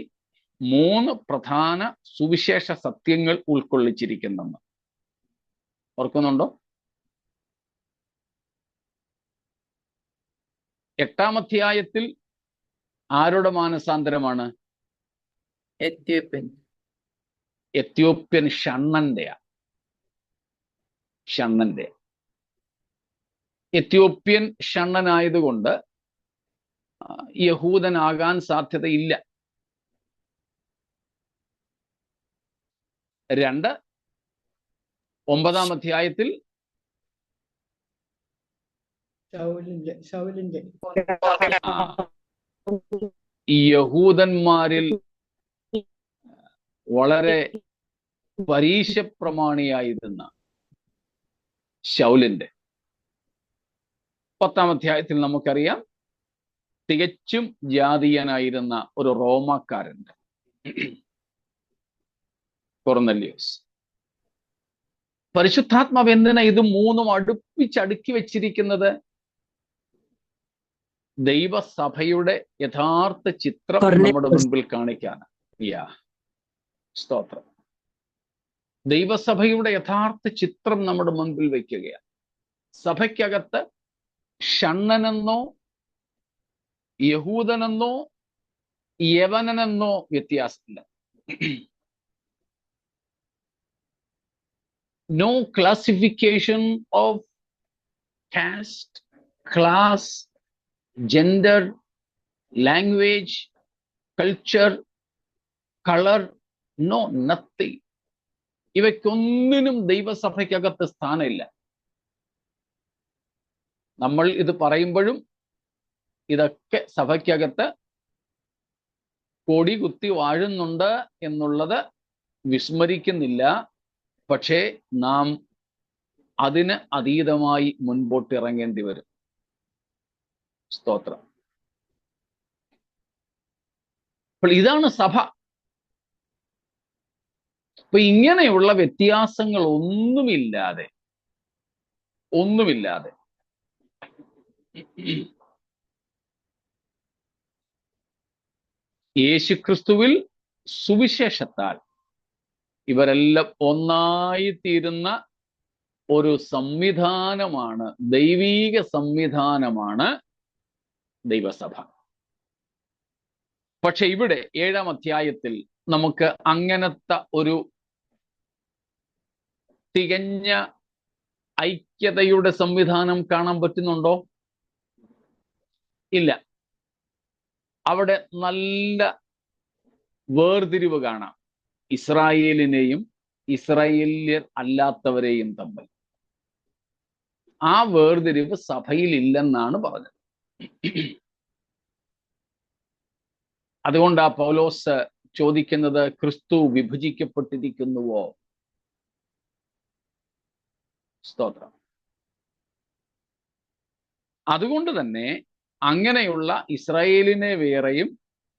A: 3 പ്രധാന സുവിശേഷ സത്യങ്ങൾ ഉൾക്കൊള്ളിച്ചിരിക്കുന്നെന്ന്. ഓർക്കുന്നുണ്ടോ? 8-ാം അധ്യായത്തിൽ ആരുടെ മാനസാന്തരമാണ്?
D: എത്യോപ്യൻ.
A: എത്യോപ്യൻ ഷണ്ണന്റെ. എത്യോപ്യൻ ഷണ്ണനായതുകൊണ്ട് യഹൂദനാകാൻ സാധ്യതയില്ല. 2, 9-ാം അധ്യായത്തിൽ യഹൂദന്മാരിൽ വളരെ പരീശപ്രമാണിയായിരുന്ന ശൗലിന്റെ. 10-ാം അധ്യായത്തിൽ നമുക്കറിയാം തികച്ചും ജാതീയനായിരുന്ന ഒരു റോമാക്കാരന്റെ, കൊർന്നല്യോസ്. പരിശുദ്ധാത്മാവ് എന്തിനാ ഇത് മൂന്നും അടുപ്പിച്ചടുക്കി വെച്ചിരിക്കുന്നത്? ദൈവസഭയുടെ യഥാർത്ഥ ചിത്രം നമ്മുടെ മുൻപിൽ കാണിക്കാനാണ്. സ്തോത്രം. ദൈവസഭയുടെ യഥാർത്ഥ ചിത്രം നമ്മുടെ മുൻപിൽ വയ്ക്കുകയാണ്. സഭയ്ക്കകത്ത് ഷണ്ണനെന്നോ യഹൂദനെന്നോ യവനനെന്നോ വ്യത്യാസമില്ല. No classification of caste, class, gender, language, culture, color, no, nothing. ഇവയ്ക്കൊന്നിനും ദൈവസഭയ്ക്കകത്ത് സ്ഥാനമില്ല. നമ്മൾ ഇത് പറയുമ്പോഴും ഇതൊക്കെ സഭയ്ക്കകത്ത് കൊടി കുത്തി വാഴുന്നുണ്ട് എന്നുള്ളത് വിസ്മരിക്കുന്നില്ല. പക്ഷേ നാം അതിന് അതീതമായി മുൻപോട്ട് ഇറങ്ങേണ്ടി വരും. സ്തോത്രം. അപ്പോൾ ഇതാണ് സഭ. അപ്പൊ ഇങ്ങനെയുള്ള വ്യത്യാസങ്ങൾ ഒന്നുമില്ലാതെ യേശുക്രിസ്തുവിൽ സുവിശേഷത്താൽ ഇവരെല്ലാം ഒന്നായിത്തീരുന്ന ഒരു സംവിധാനമാണ്, ദൈവീക സംവിധാനമാണ് ദൈവസഭ. പക്ഷെ ഇവിടെ 7-ാം അധ്യായത്തിൽ നമുക്ക് അങ്ങനത്തെ ഒരു തികഞ്ഞ ഐക്യതയുടെ സംവിധാനം കാണാൻ പറ്റുന്നുണ്ടോ? ഇല്ല. അവിടെ നല്ല വേർതിരിവ് കാണാം, ഇസ്രായേലിനെയും ഇസ്രായേല്യർ അല്ലാത്തവരെയും തമ്മിൽ. ആ വേർതിരിവ് സഭയിൽ ഇല്ലെന്നാണ് പറഞ്ഞത്. അതുകൊണ്ട് ആ പൗലോസ് ചോദിക്കുന്നത്, ക്രിസ്തു വിഭജിക്കപ്പെട്ടിരിക്കുന്നുവോ? സ്തോത്രം. അതുകൊണ്ട് തന്നെ അങ്ങനെയുള്ള ഇസ്രായേലിനെ വേറെയും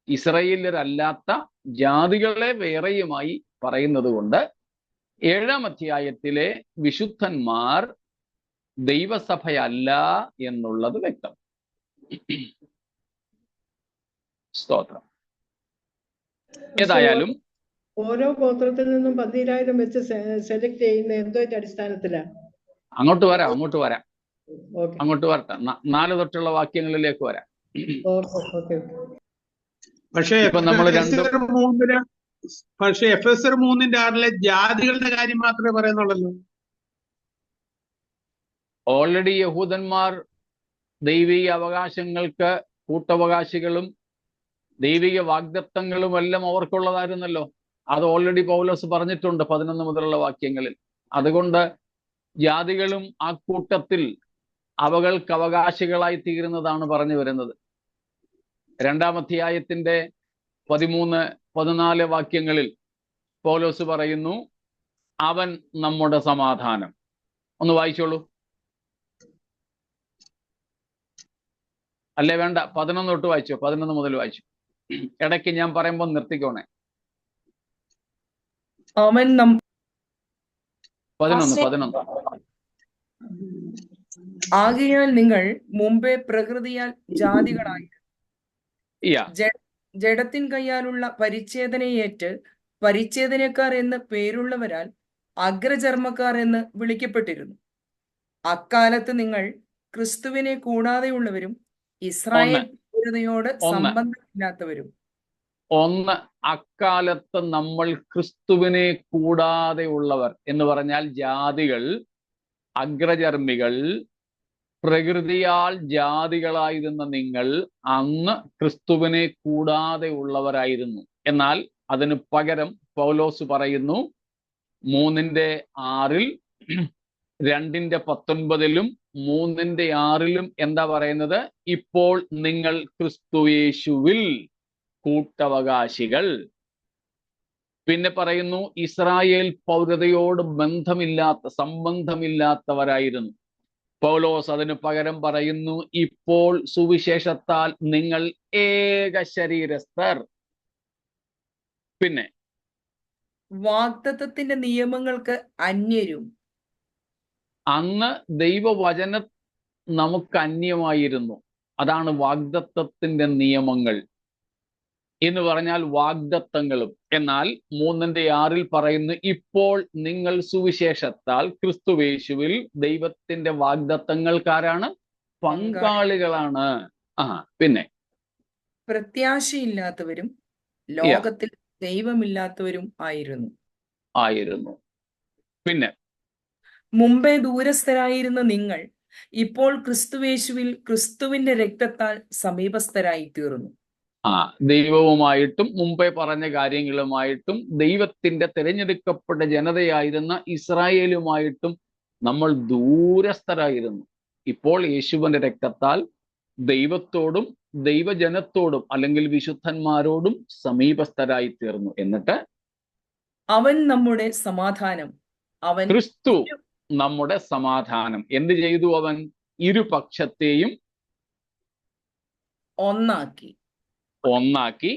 A: ഇസ്രായേല്യരല്ലാത്ത ജാതികളെ വേറെയുമായി പറയുന്നത് കൊണ്ട് 7-ാം അധ്യായത്തിലെ വിശുദ്ധന്മാർ ദൈവസഭയല്ല എന്നുള്ളത് വ്യക്തം. സ്തോത്രം. ഏതായാലും
F: ഓരോ ഗോത്രത്തിൽ നിന്നും 12,000 വെച്ച് സെലക്ട് ചെയ്യുന്ന എന്തോ അടിസ്ഥാനത്തിലാണ്? അങ്ങോട്ട്
A: വരാം. വരട്ടെ. 4 തൊട്ടുള്ള വാക്യങ്ങളിലേക്ക് വരാം.
G: പക്ഷേ എഫെസർ 3:6 ജാതികളുടെ കാര്യം മാത്രമേ പറയുന്നുള്ളൂ.
A: ഓൾറെഡി യഹൂദന്മാർ ദൈവിക അവകാശങ്ങൾക്ക് കൂട്ടവകാശികളും ദൈവിക വാഗ്ദത്തങ്ങളും എല്ലാം അവർക്കുള്ളതായിരുന്നല്ലോ. അത് ഓൾറെഡി പൗലോസ് പറഞ്ഞിട്ടുണ്ട് 11 മുതലുള്ള വാക്യങ്ങളിൽ. അതുകൊണ്ട് ജാതികളും ആ കൂട്ടത്തിൽ അവകൾക്ക് അവകാശികളായി തീരുന്നതാണ് പറഞ്ഞു വരുന്നത്. 2-ാം അധ്യായത്തിന്റെ 13-14 വാക്യങ്ങളിൽ പൗലോസ് പറയുന്നു, അവൻ നമ്മുടെ സമാധാനം. ഒന്ന് വായിച്ചോളൂ. അല്ലേ വേണ്ട, 11 തൊട്ട് വായിച്ചോ. 11 മുതൽ വായിച്ചു. ഇടയ്ക്ക് ഞാൻ പറയുമ്പോൾ നിർത്തിക്കോണേ.
D: അവൻ
A: 11.
D: ആകയാൽ നിങ്ങൾ മുമ്പേ പ്രകൃതിയാൽ ജാതികളായി ജഡത്തിൻ കയ്യാലുള്ള പരിച്ഛേദനയേറ്റ് പരിച്ഛേദനക്കാർ എന്ന് പേരുള്ളവരാൽ അഗ്രചർമ്മക്കാർ എന്ന് വിളിക്കപ്പെട്ടിരുന്നു. അക്കാലത്ത് നിങ്ങൾ ക്രിസ്തുവിനെ കൂടാതെയുള്ളവരും ഇസ്രായേൽ
A: ഒന്ന്
D: പൗരതയോട്
A: ഒന്ന്
D: സംബന്ധമില്ലാത്തവരും.
A: ഒന്ന് അക്കാലത്ത് നമ്മൾ ക്രിസ്തുവിനെ കൂടാതെ ഉള്ളവർ എന്ന് പറഞ്ഞാൽ ജാതികൾ, അഗ്രചർമ്മികൾ, പ്രകൃതിയാൽ ജാതികളായിരുന്ന നിങ്ങൾ അന്ന് ക്രിസ്തുവിനെ കൂടാതെ ഉള്ളവരായിരുന്നു. എന്നാൽ അതിന് പകരം പൗലോസ് പറയുന്നു 3:6 2:19 3:6 എന്താ പറയുന്നത്? ഇപ്പോൾ നിങ്ങൾ ക്രിസ്തുയേശുവിൽ കൂട്ടവകാശികൾ. പിന്നെ പറയുന്നു ഇസ്രായേൽ പൗരതയോട് സംബന്ധമില്ലാത്തവരായിരുന്നു. പൗലോസ് അതിന് പകരം പറയുന്നു ഇപ്പോൾ സുവിശേഷത്താൽ നിങ്ങൾ ഏക ശരീരസ്ഥർ. പിന്നെ
D: വാഗ്ദത്തത്തിന്റെ നിയമങ്ങൾക്ക് അന്യരും.
A: അന്ന് ദൈവവചന നമുക്ക് അന്യമായിരുന്നു. അതാണ് വാഗ്ദത്തത്തിന്റെ നിയമങ്ങൾ എന്ന് പറഞ്ഞാൽ വാഗ്ദത്തങ്ങളും. എന്നാൽ 3:6 പറയുന്നു ഇപ്പോൾ നിങ്ങൾ സുവിശേഷത്താൽ ക്രിസ്തുവേശുവിൽ ദൈവത്തിന്റെ വാഗ്ദത്തങ്ങൾക്കാരാണ്? പങ്കാളികളാണ്. പിന്നെ
D: പ്രത്യാശയില്ലാത്തവരും ലോകത്തിൽ ദൈവമില്ലാത്തവരും ആയിരുന്നു.
A: പിന്നെ
D: മുമ്പേ ദൂരസ്ഥരായിരുന്ന നിങ്ങൾ ഇപ്പോൾ ക്രിസ്തുവേശുവിൽ ക്രിസ്തുവിന്റെ രക്തത്താൽ സമീപസ്ഥരായി തീർന്നു.
A: ദൈവവുമായിട്ടും മുമ്പേ പറഞ്ഞ കാര്യങ്ങളുമായിട്ടും ദൈവത്തിന്റെ തിരഞ്ഞെടുക്കപ്പെട്ട ജനതയായിരുന്ന ഇസ്രായേലുമായിട്ടും നമ്മൾ ദൂരസ്ഥരായിരുന്നു. ഇപ്പോൾ യേശുവിന്റെ രക്തത്താൽ ദൈവത്തോടും ദൈവജനത്തോടും അല്ലെങ്കിൽ വിശുദ്ധന്മാരോടും സമീപസ്ഥരായി തീർന്നു. എന്നിട്ട്
D: അവൻ നമ്മുടെ സമാധാനം.
A: ക്രിസ്തു നമ്മുടെ സമാധാനം എന്ത് ചെയ്തു? അവൻ ഇരുപക്ഷത്തെയും ഒന്നാക്കി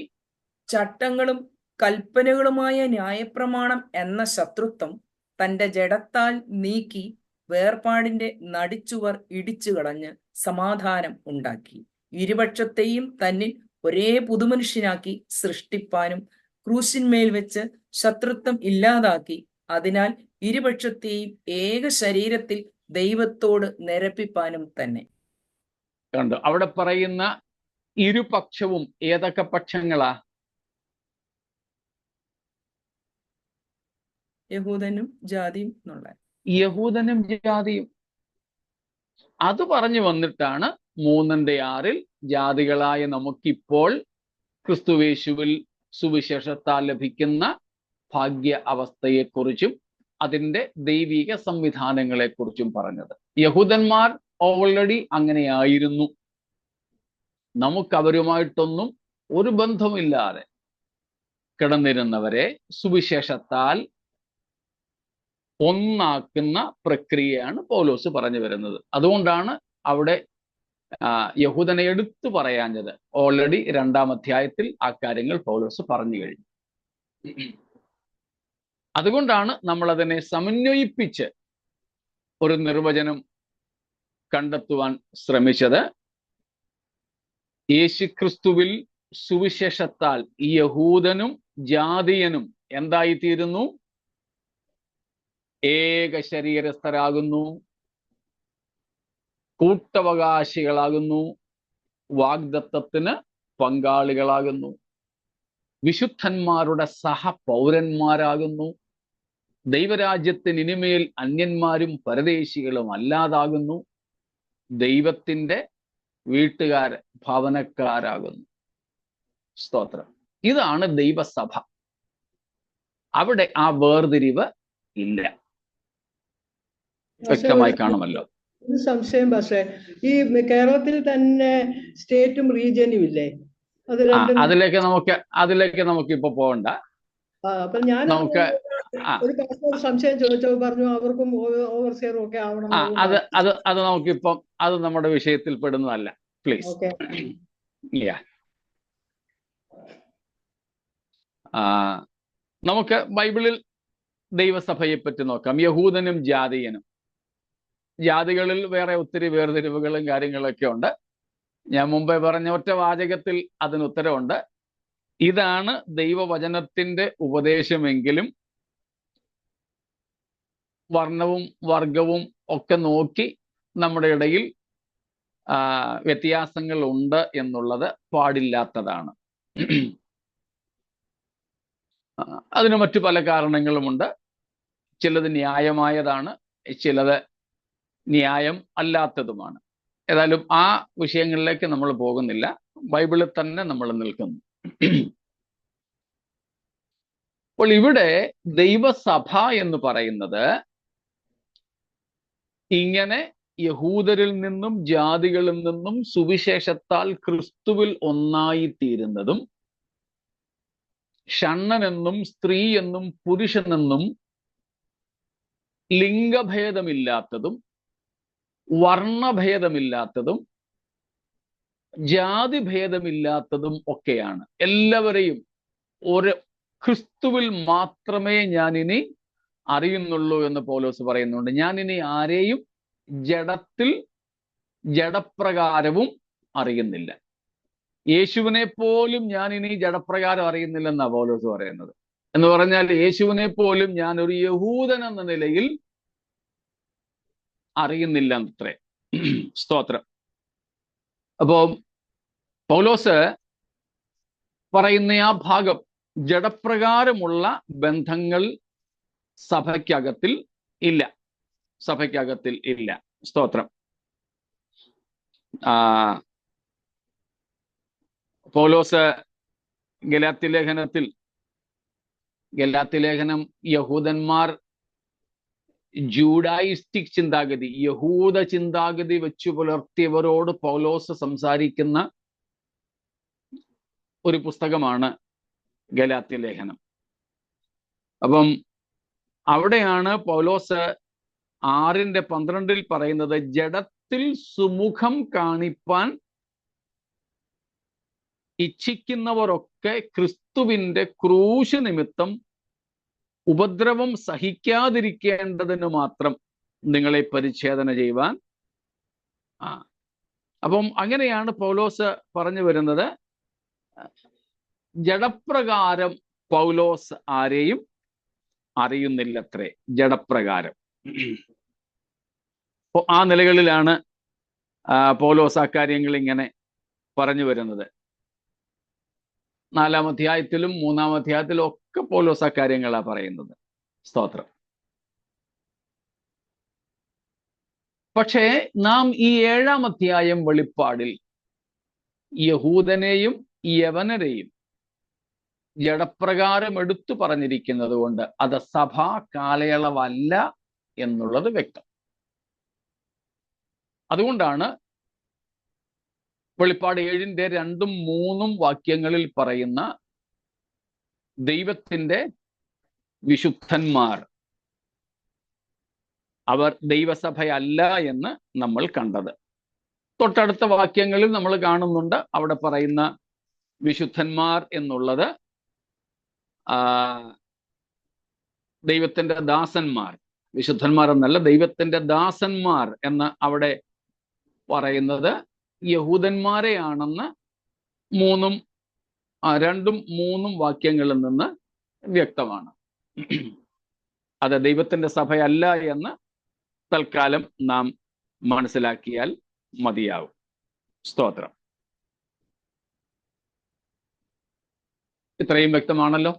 D: ചട്ടങ്ങളും കൽപ്പനകളുമായ ന്യായപ്രമാണം എന്ന ശത്രുത്വം തന്റെ ജഡത്താൽ നീക്കി വേർപാടിന്റെ നടിച്ചുവർ ഇടിച്ചു കളഞ്ഞ് സമാധാനം ഉണ്ടാക്കി. ഇരുപക്ഷത്തെയും തന്നിൽ ഒരേ പുതുമനുഷ്യനാക്കി സൃഷ്ടിപ്പാനും ക്രൂശിന്മേൽ വെച്ച് ശത്രുത്വം ഇല്ലാതാക്കി. അതിനാൽ ഇരുപക്ഷത്തെയും ഏക ശരീരത്തിൽ ദൈവത്തോട് നിരപ്പിപ്പാനും തന്നെ.
A: കണ്ടു. അവിടെ പറയുന്ന ഇരുപക്ഷവും ഏതൊക്കെ പക്ഷങ്ങളാ?
D: യഹൂദനും ജാതിയും എന്നുള്ള.
A: യഹൂദനും ജാതിയും. അത് പറഞ്ഞു വന്നിട്ടാണ് 3:6 ജാതികളായ നമുക്കിപ്പോൾ ക്രിസ്തുവേശുവിൽ സുവിശേഷത്താൽ ലഭിക്കുന്ന ഭാഗ്യ അവസ്ഥയെക്കുറിച്ചും അതിൻ്റെ ദൈവിക സംവിധാനങ്ങളെക്കുറിച്ചും പറഞ്ഞത്. യഹൂദന്മാർ ഓൾറെഡി അങ്ങനെയായിരുന്നു. നമുക്കവരുമായിട്ടൊന്നും ഒരു ബന്ധമില്ലാതെ കിടന്നിരുന്നവരെ സുവിശേഷത്താൽ ഒന്നാക്കുന്ന പ്രക്രിയയാണ് പൗലോസ് പറഞ്ഞു വരുന്നത്. അതുകൊണ്ടാണ് അവിടെ യഹൂദനെ എടുത്തു പറയാഞ്ഞത്. ഓൾറെഡി 2-ാം അധ്യായത്തിൽ ആ കാര്യങ്ങൾ പൗലോസ് പറഞ്ഞു കഴിഞ്ഞു. അതുകൊണ്ടാണ് നമ്മൾ അതിനെ സമന്വയിപ്പിച്ച് ഒരു നിർവചനം കണ്ടെത്തുവാൻ ശ്രമിച്ചത്. യേശുക്രിസ്തുവിൽ സുവിശേഷത്താൽ യഹൂദനും ജാതിയനും എന്തായിത്തീരുന്നു? ഏക ശരീരസ്ഥരാകുന്നു, കൂട്ടവകാശികളാകുന്നു, വാഗ്ദത്തത്തിന് പങ്കാളികളാകുന്നു, വിശുദ്ധന്മാരുടെ സഹപൗരന്മാരാകുന്നു, ദൈവരാജ്യത്തിന് ഇനിമേൽ അന്യന്മാരും പരദേശികളും അല്ലാതാകുന്നു, ദൈവത്തിന്റെ ഭവനക്കാരാകുന്നു. സ്തോത്രം. ഇതാണ് ദൈവസഭ. അവിടെ ആ വേർതിരിവ് ഇല്ല. വ്യക്തമായി കാണുമല്ലോ.
F: സംശയം പക്ഷേ ഈ കേരളത്തിൽ തന്നെ സ്റ്റേറ്റും റീജിയനും ഇല്ലേ?
A: അതിലേക്ക് നമുക്ക് ഇപ്പൊ പോകണ്ട.
F: അപ്പൊ ഞാൻ ഒരു സംശയം ചോദിച്ചോ, പറഞ്ഞു അവർക്കും ഓവർസിയറും ഒക്കെ ആവണം.
A: അത് നമുക്കിപ്പം അത് നമ്മുടെ വിഷയത്തിൽ പെടുന്നതല്ല. പ്ലീസ്. നമുക്ക് ബൈബിളിൽ ദൈവസഭയെ പറ്റി നോക്കാം. യഹൂദനും ജാതിയനും. ജാതികളിൽ വേറെ ഒത്തിരി വേർതിരിവുകളും കാര്യങ്ങളൊക്കെ ഉണ്ട്. ഞാൻ മുമ്പേ പറഞ്ഞ ഒറ്റ വാചകത്തിൽ അതിന് ഉത്തരവുണ്ട്. ഇതാണ് ദൈവവചനത്തിന്റെ ഉപദേശമെങ്കിലും വർണ്ണവും വർഗവും ഒക്കെ നോക്കി നമ്മുടെ ഇടയിൽ വ്യത്യാസങ്ങൾ ഉണ്ട് എന്നുള്ളത് പാടില്ലാത്തതാണ്. അതിന് മറ്റു പല കാരണങ്ങളുമുണ്ട്. ചിലത് ന്യായമായതാണ്, ചിലത് ന്യായം അല്ലാത്തതുമാണ്. ഏതായാലും ആ വിഷയങ്ങളിലേക്ക് നമ്മൾ പോകുന്നില്ല, ബൈബിളിൽ തന്നെ നമ്മൾ നിൽക്കുന്നു. അപ്പോൾ ഇവിടെ ദൈവസഭ എന്ന് പറയുന്നത് ഇങ്ങനെ യഹൂദരിൽ നിന്നും ജാതികളിൽ നിന്നും സുവിശേഷത്താൽ ക്രിസ്തുവിൽ ഒന്നായിത്തീരുന്നതും ഷണ്ണനെന്നും സ്ത്രീ എന്നും പുരുഷനെന്നും ലിംഗഭേദമില്ലാത്തതും വർണ്ണഭേദമില്ലാത്തതും ജാതിഭേദമില്ലാത്തതും ഒക്കെയാണ്. എല്ലാവരെയും ഒരു ക്രിസ്തുവിൽ മാത്രമേ ഞാനിനി അറിയുന്നുള്ളൂ എന്ന് പൗലോസ് പറയുന്നുണ്ട്. ഞാനിനി ആരെയും ജഡപ്രകാരവും അറിയുന്നില്ല. യേശുവിനെ പോലും ഞാൻ ഇനി ജഡപ്രകാരം അറിയുന്നില്ലെന്നാണ് പൗലോസ് പറയുന്നത്. എന്ന് പറഞ്ഞാൽ യേശുവിനെ പോലും ഞാൻ ഒരു യഹൂദൻ എന്ന നിലയിൽ അറിയുന്നില്ല അത്രേ. സ്തോത്രം. അപ്പോ പൗലോസ് പറയുന്ന ആ ഭാഗം, ജഡപ്രകാരമുള്ള ബന്ധങ്ങൾ സഭയ്ക്കകത്തിൽ ഇല്ല. സ്തോത്രം. പൗലോസ് ഗലാത്യലേഖനം യഹൂദന്മാർ ജൂഡായിസ്റ്റിക് ചിന്താഗതി, യഹൂദ ചിന്താഗതി വെച്ചു പുലർത്തിയവരോട് പൗലോസ് സംസാരിക്കുന്ന ഒരു പുസ്തകമാണ് ഗലാത്യലേഖനം. അപ്പം അവിടെയാണ് പൗലോസ് 6:12 പറയുന്നത്, ജഡത്തിൽ സുമുഖം കാണിപ്പാൻ ഇച്ഛിക്കുന്നവരൊക്കെ ക്രിസ്തുവിന്റെ ക്രൂശ് നിമിത്തം ഉപദ്രവം സഹിക്കാതിരിക്കേണ്ടതിന് മാത്രം നിങ്ങളെ പരിച്ഛേദന ചെയ്യുവാൻ. അപ്പം അങ്ങനെയാണ് പൗലോസ് പറഞ്ഞു വരുന്നത്. ജഡപ്രകാരം പൗലോസ് ആരെയും അറിയുന്നില്ലത്രേ, ജഡപ്രകാരം. ആ നിലകളിലാണ് പൗലോസ് ആ കാര്യങ്ങൾ ഇങ്ങനെ പറഞ്ഞു വരുന്നത്. 4-ാം അധ്യായത്തിലും 3-ാം അധ്യായത്തിലും ഒക്കെ പൗലോസ് ആ കാര്യങ്ങളാണ് പറയുന്നത്. സ്തോത്രം. പക്ഷേ നാം ഈ 7-ാം അധ്യായം വെളിപ്പാടിൽ യഹൂദനെയും യവനരെയും ജഡപ്രകാരം എടുത്തു പറഞ്ഞിരിക്കുന്നത് കൊണ്ട് അത് സഭാ കാലയളവല്ല എന്നുള്ളത് വ്യക്തം. അതുകൊണ്ടാണ് വെളിപ്പാട് 7-ന്റെ 2-3 വാക്യങ്ങളിൽ പറയുന്ന ദൈവത്തിന്റെ വിശുദ്ധന്മാർ അവർ ദൈവസഭയല്ല എന്ന് നമ്മൾ കണ്ടത്. തൊട്ടടുത്ത വാക്യങ്ങളിൽ നമ്മൾ കാണുന്നുണ്ട് അവിടെ പറയുന്ന വിശുദ്ധന്മാർ എന്നുള്ളത് ദൈവത്തിന്റെ ദാസന്മാർ, വിശുദ്ധന്മാർ എന്നല്ല, ദൈവത്തിന്റെ ദാസന്മാർ എന്ന് അവിടെ പറയുന്നത് യഹൂദന്മാരെയാണെന്ന് 2-3 വാക്യങ്ങളിൽ നിന്ന് വ്യക്തമാണ്. അത് ദൈവത്തിന്റെ സഭയല്ല എന്ന് തൽക്കാലം നാം മനസ്സിലാക്കിയാൽ മതിയാവും. സ്തോത്രം. ഇത്രയും വ്യക്തമാണല്ലോ.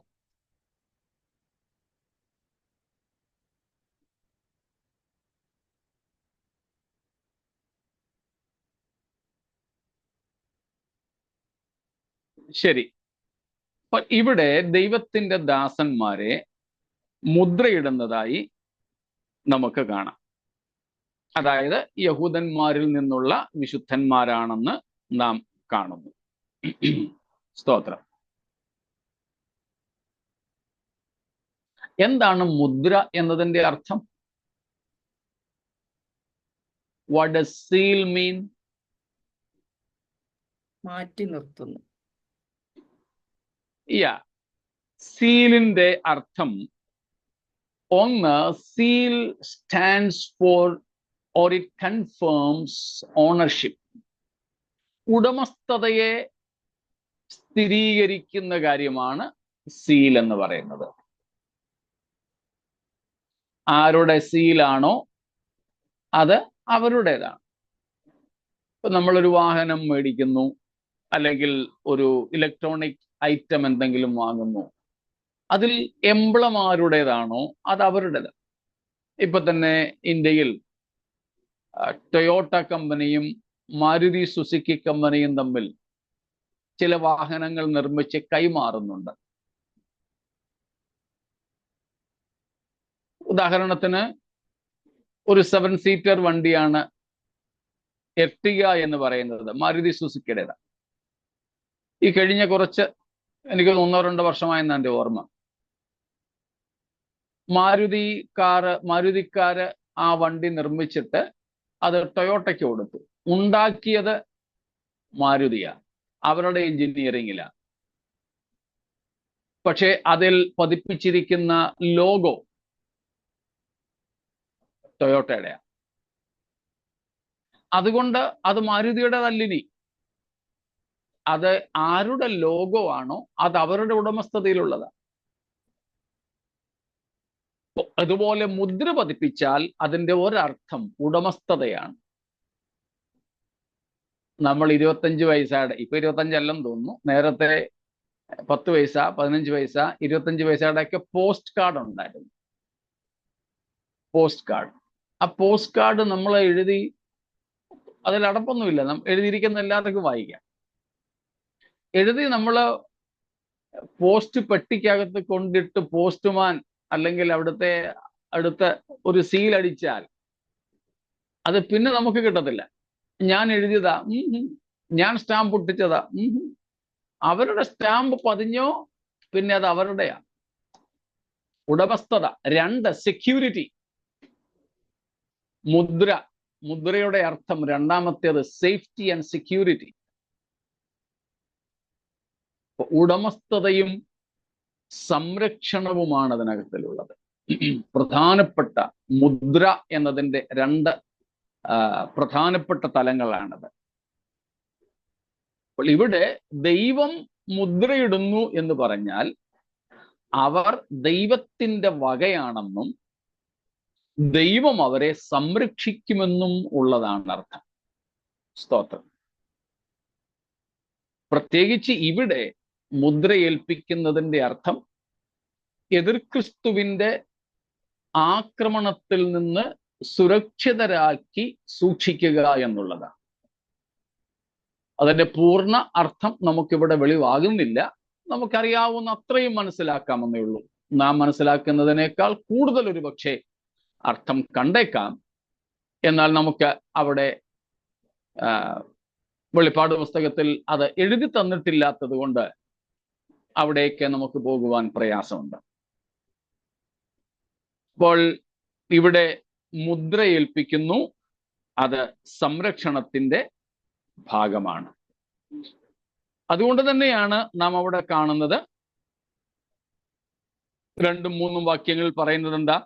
A: ശരി. അപ്പൊ ഇവിടെ ദൈവത്തിന്റെ ദാസന്മാരെ മുദ്രയിടുന്നതായി നമുക്ക് കാണാം. അതായത് യഹൂദന്മാരിൽ നിന്നുള്ള വിശുദ്ധന്മാരാണെന്ന് നാം കാണുന്നു. സ്തോത്രം. എന്താണ് മുദ്ര എന്നതിന്റെ അർത്ഥം? What does seal mean?
D: മാറ്റി നിർത്തുന്നു.
A: സീലിന്റെ അർത്ഥം, ഒന്ന്, seal stands for or it confirms ownership. ഉടമസ്ഥതയെ സ്ഥിരീകരിക്കുന്ന കാര്യമാണ് സീൽ എന്ന് പറയുന്നത്. ആരുടെ സീലാണോ അത് അവരുടേതാണ്. ഇപ്പൊ നമ്മളൊരു വാഹനം മേടിക്കുന്നു, അല്ലെങ്കിൽ ഒരു ഇലക്ട്രോണിക് ഐറ്റം എന്തെങ്കിലും വാങ്ങുന്നു, അതിൽ എംബ്ലം ആരുടേതാണോ അത് അവരുടേത്. ഇപ്പൊ തന്നെ ഇന്ത്യയിൽ ടൊയോട്ട കമ്പനിയും മാരുതി സുസുക്കി കമ്പനിയും തമ്മിൽ ചില വാഹനങ്ങൾ നിർമ്മിച്ച് കൈമാറുന്നുണ്ട്. ഉദാഹരണത്തിന് ഒരു 7 സീറ്റർ വണ്ടിയാണ് എർട്ടിഗ എന്ന് പറയുന്നത്, മാരുതി സുസുക്കിയുടേതാണ്. ഈ കഴിഞ്ഞ കുറച്ച്, എനിക്ക് 1-2 വർഷമായെന്ന് എൻ്റെ ഓർമ്മ, മാരുതിക്കാര് ആ വണ്ടി നിർമ്മിച്ചിട്ട് അത് ടൊയോട്ടയ്ക്ക് കൊടുത്തു. ഉണ്ടാക്കിയത് മാരുതിയാണ്, അവരുടെ എഞ്ചിനീയറിംഗിലാണ്. പക്ഷെ അതിൽ പതിപ്പിച്ചിരിക്കുന്ന ലോഗോ ടൊയോട്ടയുടെയാണ്. അതുകൊണ്ട് അത് മാരുതിയുടേതല്ലിനി. അത് ആരുടെ ലോഗോ ആണോ അത് അവരുടെ ഉടമസ്ഥതയിലുള്ളതാണ്. അതുപോലെ മുദ്ര പതിപ്പിച്ചാൽ അതിൻ്റെ ഒരർത്ഥം ഉടമസ്ഥതയാണ്. നമ്മൾ 25 പൈസയുടെ, ഇപ്പൊ 25 അല്ലെന്ന് തോന്നുന്നു, നേരത്തെ 10 പൈസ, 15 പൈസ, 25 പൈസയുടെ ഒക്കെ പോസ്റ്റ് കാർഡ് ഉണ്ടായിരുന്നു. പോസ്റ്റ് കാർഡ്, ആ പോസ്റ്റ് കാർഡ് നമ്മൾ എഴുതി, അതിൽ അടപ്പൊന്നുമില്ല, എഴുതിയിരിക്കുന്ന എല്ലാവർക്കും വായിക്കാം. എഴുതി നമ്മൾ പോസ്റ്റ് പെട്ടിക്കകത്ത് കൊണ്ടിട്ട് പോസ്റ്റ്മാൻ അല്ലെങ്കിൽ അടുത്ത ഒരു സീൽ അടിച്ചാൽ അത് പിന്നെ നമുക്ക് കിട്ടത്തില്ല. ഞാൻ എഴുതിയതാ, ഞാൻ സ്റ്റാമ്പ് ഒട്ടിച്ചതാ, അവരുടെ സ്റ്റാമ്പ് പതിഞ്ഞോ പിന്നെ അത് അവരുടെയാ. ഉടമസ്ഥത. 2, സെക്യൂരിറ്റി. മുദ്രയുടെ അർത്ഥം രണ്ടാമത്തേത് സേഫ്റ്റി ആൻഡ് സെക്യൂരിറ്റി. ഉടമസ്ഥതയും സംരക്ഷണവുമാണ് അതിനകത്തിലുള്ളത്. പ്രധാനപ്പെട്ട മുദ്ര എന്നതിൻ്റെ 2 പ്രധാനപ്പെട്ട തലങ്ങളാണത്. അപ്പോൾ ഇവിടെ ദൈവം മുദ്രയിടുന്നു എന്ന് പറഞ്ഞാൽ അവർ ദൈവത്തിൻ്റെ വകയാണെന്നും ദൈവം അവരെ സംരക്ഷിക്കുമെന്നും ഉള്ളതാണ് അർത്ഥം. സ്തോത്രം. പ്രത്യേകിച്ച് ഇവിടെ മുദ്രയേൽപ്പിക്കുന്നതിൻ്റെ അർത്ഥം എതിർക്രിസ്തുവിൻ്റെ ആക്രമണത്തിൽ നിന്ന് സുരക്ഷിതരാക്കി സൂക്ഷിക്കുക എന്നുള്ളതാണ്. അതിന്റെ പൂർണ്ണ അർത്ഥം നമുക്കിവിടെ വെളിവാകുന്നില്ല. നമുക്കറിയാവുന്ന അത്രയും മനസ്സിലാക്കാമെന്നേ ഉള്ളൂ. നാം മനസ്സിലാക്കുന്നതിനേക്കാൾ കൂടുതൽ ഒരു പക്ഷേ അർത്ഥം കണ്ടേക്കാം. എന്നാൽ നമുക്ക് അവിടെ വെളിപ്പാട് പുസ്തകത്തിൽ അത് എഴുതി തന്നിട്ടില്ലാത്തത് കൊണ്ട് അവിടേക്ക് നമുക്ക് പോകുവാൻ പ്രയാസമുണ്ട്. അപ്പോൾ ഇവിടെ മുദ്ര ഏൽപ്പിക്കുന്നു, അത് സംരക്ഷണത്തിന്റെ ഭാഗമാണ്. അതുകൊണ്ട് തന്നെയാണ് നാം അവിടെ കാണുന്നത് 2-3 വാക്യങ്ങൾ പറയുന്നത് എന്താ?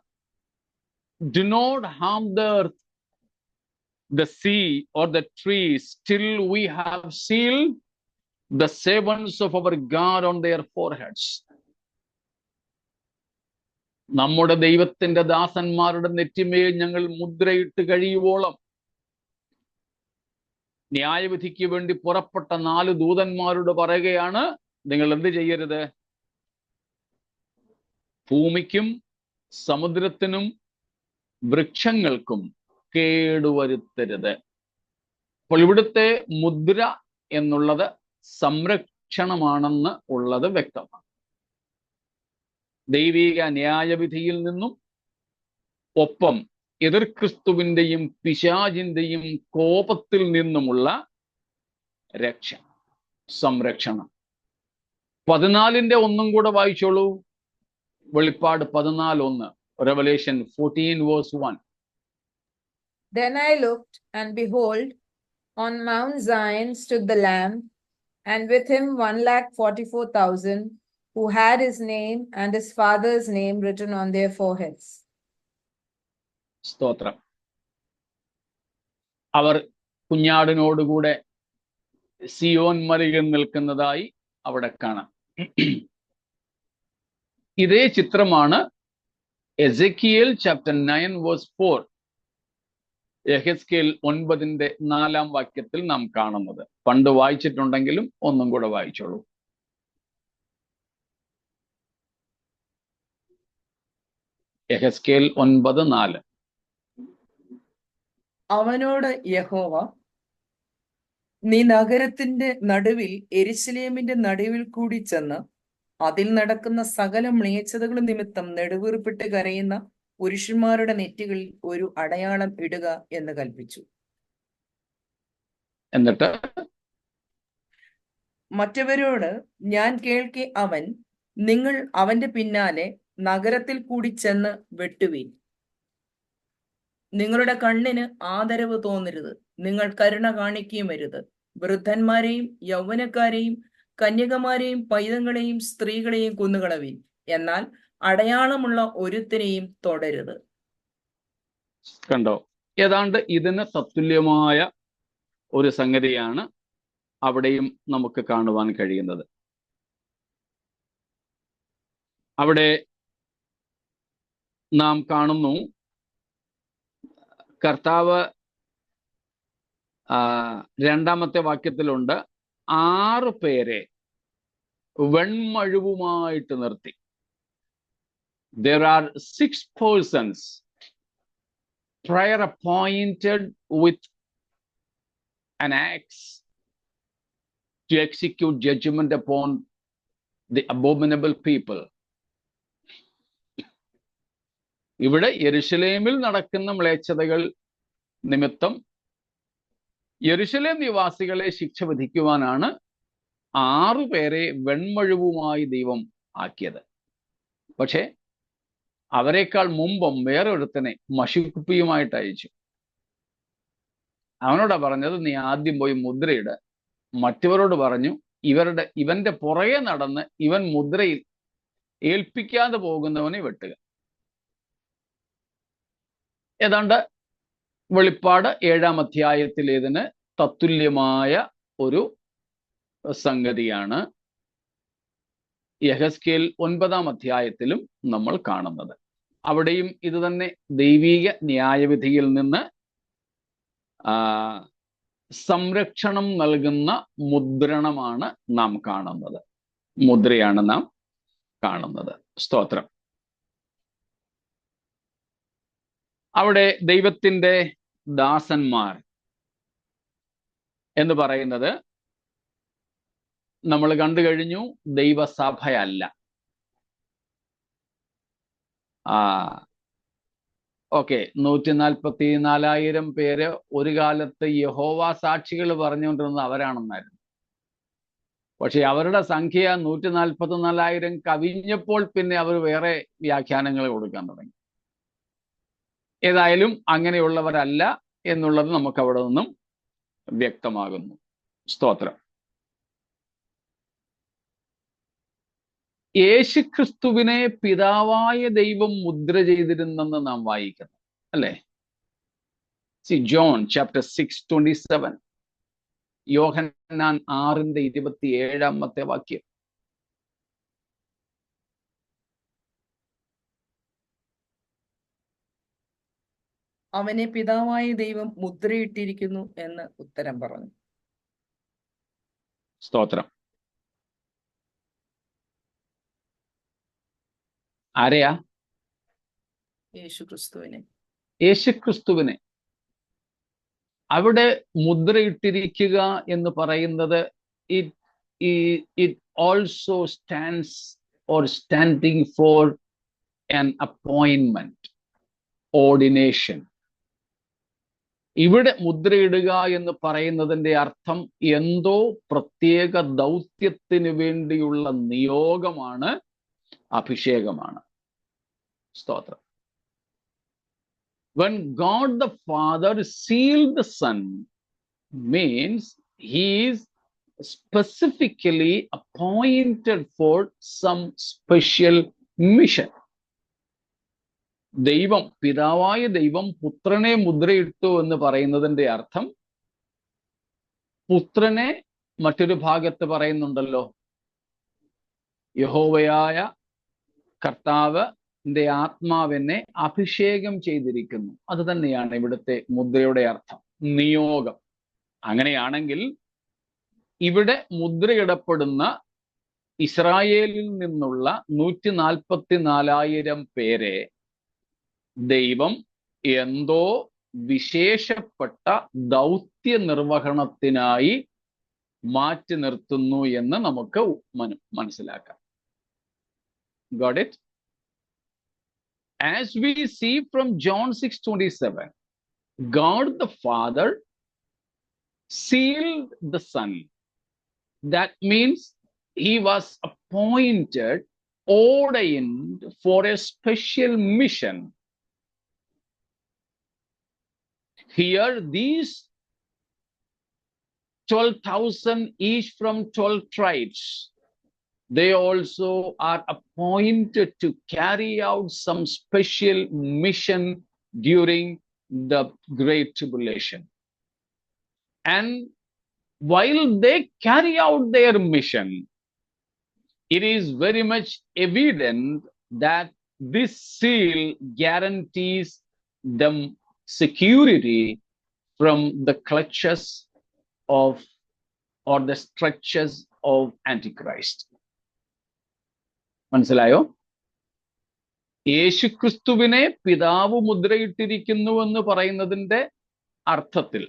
A: Do not harm the earth, the sea or the trees till we have sealed the servants of our God on their foreheads. നമ്മുടെ ദൈവത്തിന്റെ ദാസന്മാരുടെ നെറ്റിമേൽ ഞങ്ങൾ മുദ്രയിട്ട് കഴിയുവോളം ന്യായവിധിക്ക് വേണ്ടി പുറപ്പെട്ട 4 ദൂതന്മാരോട് പറയുകയാണ്, നിങ്ങൾ എന്ത് ചെയ്യരുത്? ഭൂമിക്കും സമുദ്രത്തിനും വൃക്ഷങ്ങൾക്കും കേടുവരുത്തരുത്. അപ്പോൾ ഇവിടുത്തെ മുദ്ര എന്നുള്ളത് സംരക്ഷണമാണെന്ന് ഉള്ളത് വ്യക്തമാണ്. ദൈവിക ന്യായവിധിയിൽ നിന്നും ഒപ്പം എതിർക്രിസ്തുവിന്റെയും പിശാചിന്റെയും കോപത്തിൽ നിന്നുമുള്ള രക്ഷ, സംരക്ഷണം. 14-ന്റെ 1 കൂടെ വായിച്ചോളൂ. വെളിപ്പാട് 14:1. Revelation 14:1.
B: Then I looked, and behold, on Mount Zion stood the Lamb, and with him 144,000, who had his name and his father's name written on their foreheads.
A: സ്തോത്രം. അവർ കുഞ്ഞാടിനോടുകൂടെ സിയോൻ മലയിൽ നിൽക്കുന്നതായി അവിടെ കാണാം. ഇതേ ചിത്രമാണ് എസെക്കിയേൽ chapter 9 verse 4. യെഹെസ്കേൽ 9:4 നാം കാണുന്നത്. പണ്ട് വായിച്ചിട്ടുണ്ടെങ്കിലും ഒന്നും കൂടെ വായിച്ചോളൂ. യെഹെസ്കേൽ 9:4.
D: അവനോട് യഹോവ, നീ നഗരത്തിന്റെ നടുവിൽ യെരൂശലേമിന്റെ നടുവിൽ കൂടി ചെന്ന് അതിൽ നടക്കുന്ന സകല മ്ലേച്ഛതകളും നിമിത്തം നെടുവീർപ്പിട്ട് കരയുന്ന പുരുഷന്മാരുടെ നെറ്റികളിൽ ഒരു അടയാളം ഇടുക എന്ന് കൽപ്പിച്ചു.
A: എന്നിട്ട്
D: മറ്റവരോട് ഞാൻ കേൾക്കെ അവൻ, നിങ്ങൾ അവന്റെ പിന്നാലെ നഗരത്തിൽ കൂടി ചെന്ന് വെട്ടുവീൻ. നിങ്ങളുടെ കണ്ണിന് ആദരവ് തോന്നരുത്, നിങ്ങൾ കരുണ കാണിക്കുകയും വരുത്. വൃദ്ധന്മാരെയും യൗവനക്കാരെയും കന്യകമാരെയും പൈതങ്ങളെയും സ്ത്രീകളെയും കൊന്നുകളവീൻ. എന്നാൽ അടയാളമുള്ള ഒരുത്തനെയും തൊടരുത്.
A: കണ്ടോ, ഏതാണ്ട് ഇതിന് തത്തുല്യമായ ഒരു സംഗതിയാണ് അവിടെയും നമുക്ക് കാണുവാൻ കഴിയുന്നത്. അവിടെ നാം കാണുന്നു, കർത്താവ് 2-ാമത്തെ വാക്യത്തിലുണ്ട്, 6 പേരെ വെൺമഴുവുമായിട്ട് നിർത്തി. There are 6 persons prior appointed with an axe to execute judgment upon the abominable people. ഇവിടെ യെരുശലേമിൽ നടക്കുന്ന മ്ലേച്ഛതകൾ നിമിത്തം യെരുശലേം നിവാസികളെ ശിക്ഷ വിധിക്കുവാനാണ് 6 പേരെ വെൺമഴുവുമായി ദൈവം ആക്കിയത്. പക്ഷെ അവരെക്കാൾ മുമ്പും വേറെ ഒരുത്തനെ മഷിക്കുപ്പിയുമായിട്ട് അയച്ചു. അവനോടാ പറഞ്ഞത്, നീ ആദ്യം പോയി മുദ്രയിട്. മറ്റവരോട് പറഞ്ഞു, ഇവന്റെ പുറകെ നടന്ന് ഇവൻ മുദ്രയിൽ ഏൽപ്പിക്കാതെ പോകുന്നവനെ വെട്ടുക. ഏതാണ്ട് വെളിപ്പാട് 7-ാം അധ്യായത്തിലേതിന് തത്തുല്യമായ ഒരു സംഗതിയാണ് യെഹെസ്കേൽ 9-ാം അധ്യായത്തിലും നമ്മൾ കാണുന്നത്. അവിടെയും ഇത് തന്നെ ദൈവീക ന്യായവിധിയിൽ നിന്ന് സംരക്ഷണം നൽകുന്ന മുദ്രണമാണ് നാം കാണുന്നത്, മുദ്രയാണ് നാം കാണുന്നത്. സ്തോത്രം. അവിടെ ദൈവത്തിൻ്റെ ദാസന്മാർ എന്ന് പറയുന്നത് നമ്മൾ കണ്ടു കഴിഞ്ഞു, ദൈവസഭയല്ല. ഓക്കെ, 144,000 പേര് ഒരു കാലത്ത് യഹോവ സാക്ഷികൾ പറഞ്ഞുകൊണ്ടിരുന്നത് അവരാണെന്നായിരുന്നു. പക്ഷെ അവരുടെ സംഖ്യ 144,000 കവിഞ്ഞപ്പോൾ പിന്നെ അവർ വേറെ വ്യാഖ്യാനങ്ങൾ കൊടുക്കാൻ തുടങ്ങി. ഏതായാലും അങ്ങനെയുള്ളവരല്ല എന്നുള്ളത് നമുക്ക് അവിടെ നിന്നും വ്യക്തമാകുന്നു. സ്തോത്രം. യേശുക്രിസ്തുവിനെ പിതാവായ ദൈവം മുദ്ര ചെയ്തിരുന്നെന്ന് നാം വായിക്കുന്നു, അല്ലേ? ജോൺ ചാപ്റ്റർ 6:27, യോഹന്നാൻ 6:27 വാക്യം.
D: അവനെ പിതാവായ ദൈവം മുദ്രയിട്ടിരിക്കുന്നു എന്ന് ഉത്തരം പറഞ്ഞു.
A: സ്തോത്രം. ആരെയാ?
D: യേശുക്രിസ്തുവിനെ.
A: യേശുക്രിസ്തുവിനെ. അവിടെ മുദ്രയിട്ടിരിക്കുക എന്ന് പറയുന്നത് it also stands or standing for an appointment, ordination. ഇവിടെ മുദ്രയിടുക എന്ന് പറയുന്നതിൻ്റെ അർത്ഥം എന്തോ പ്രത്യേക ദൗത്യത്തിന് വേണ്ടിയുള്ള നിയോഗമാണ്, അഭിഷേകമാണ്. സ്തോത്രം. When God the Father sealed the Son, means he is specifically appointed for some special mission. ദൈവം, പിതാവായ ദൈവം പുത്രനെ മുദ്രയിട്ടു എന്ന് പറയുന്നതിൻ്റെ അർത്ഥം, പുത്രനെ മറ്റൊരു ഭാഗത്ത് പറയുന്നുണ്ടല്ലോ, യഹോവയായ കർത്താവ് എൻ്റെ ആത്മാവിനെ അഭിഷേകം ചെയ്തിരിക്കുന്നു. അത് തന്നെയാണ് ഇവിടുത്തെ മുദ്രയുടെ അർത്ഥം, നിയോഗം. അങ്ങനെയാണെങ്കിൽ ഇവിടെ മുദ്രയിടപ്പെടുന്ന ഇസ്രായേലിൽ നിന്നുള്ള 144,000 പേരെ ദൈവം എന്തോ വിശേഷപ്പെട്ട ദൗത്യ നിർവഹണത്തിനായി മാറ്റി നിർത്തുന്നു എന്ന് നമുക്ക് മനസ്സിലാക്കാം. Got it? As we see from John 6:27, God the Father sealed the Son. That means he was appointed, ordained for a special mission. Here, these 12,000, each from 12 tribes, they also are appointed to carry out some special mission during the Great Tribulation. And while they carry out their mission, it is very much evident that this seal guarantees them security from the clutches of or the structures of Antichrist. മനസ്സിലായോ? യേശുക്രിസ്തുവിനെ പിതാവ് മുദ്രയിട്ടിരിക്കുന്നു എന്ന് പറയുന്നതിന്റെ അർത്ഥത്തിൽ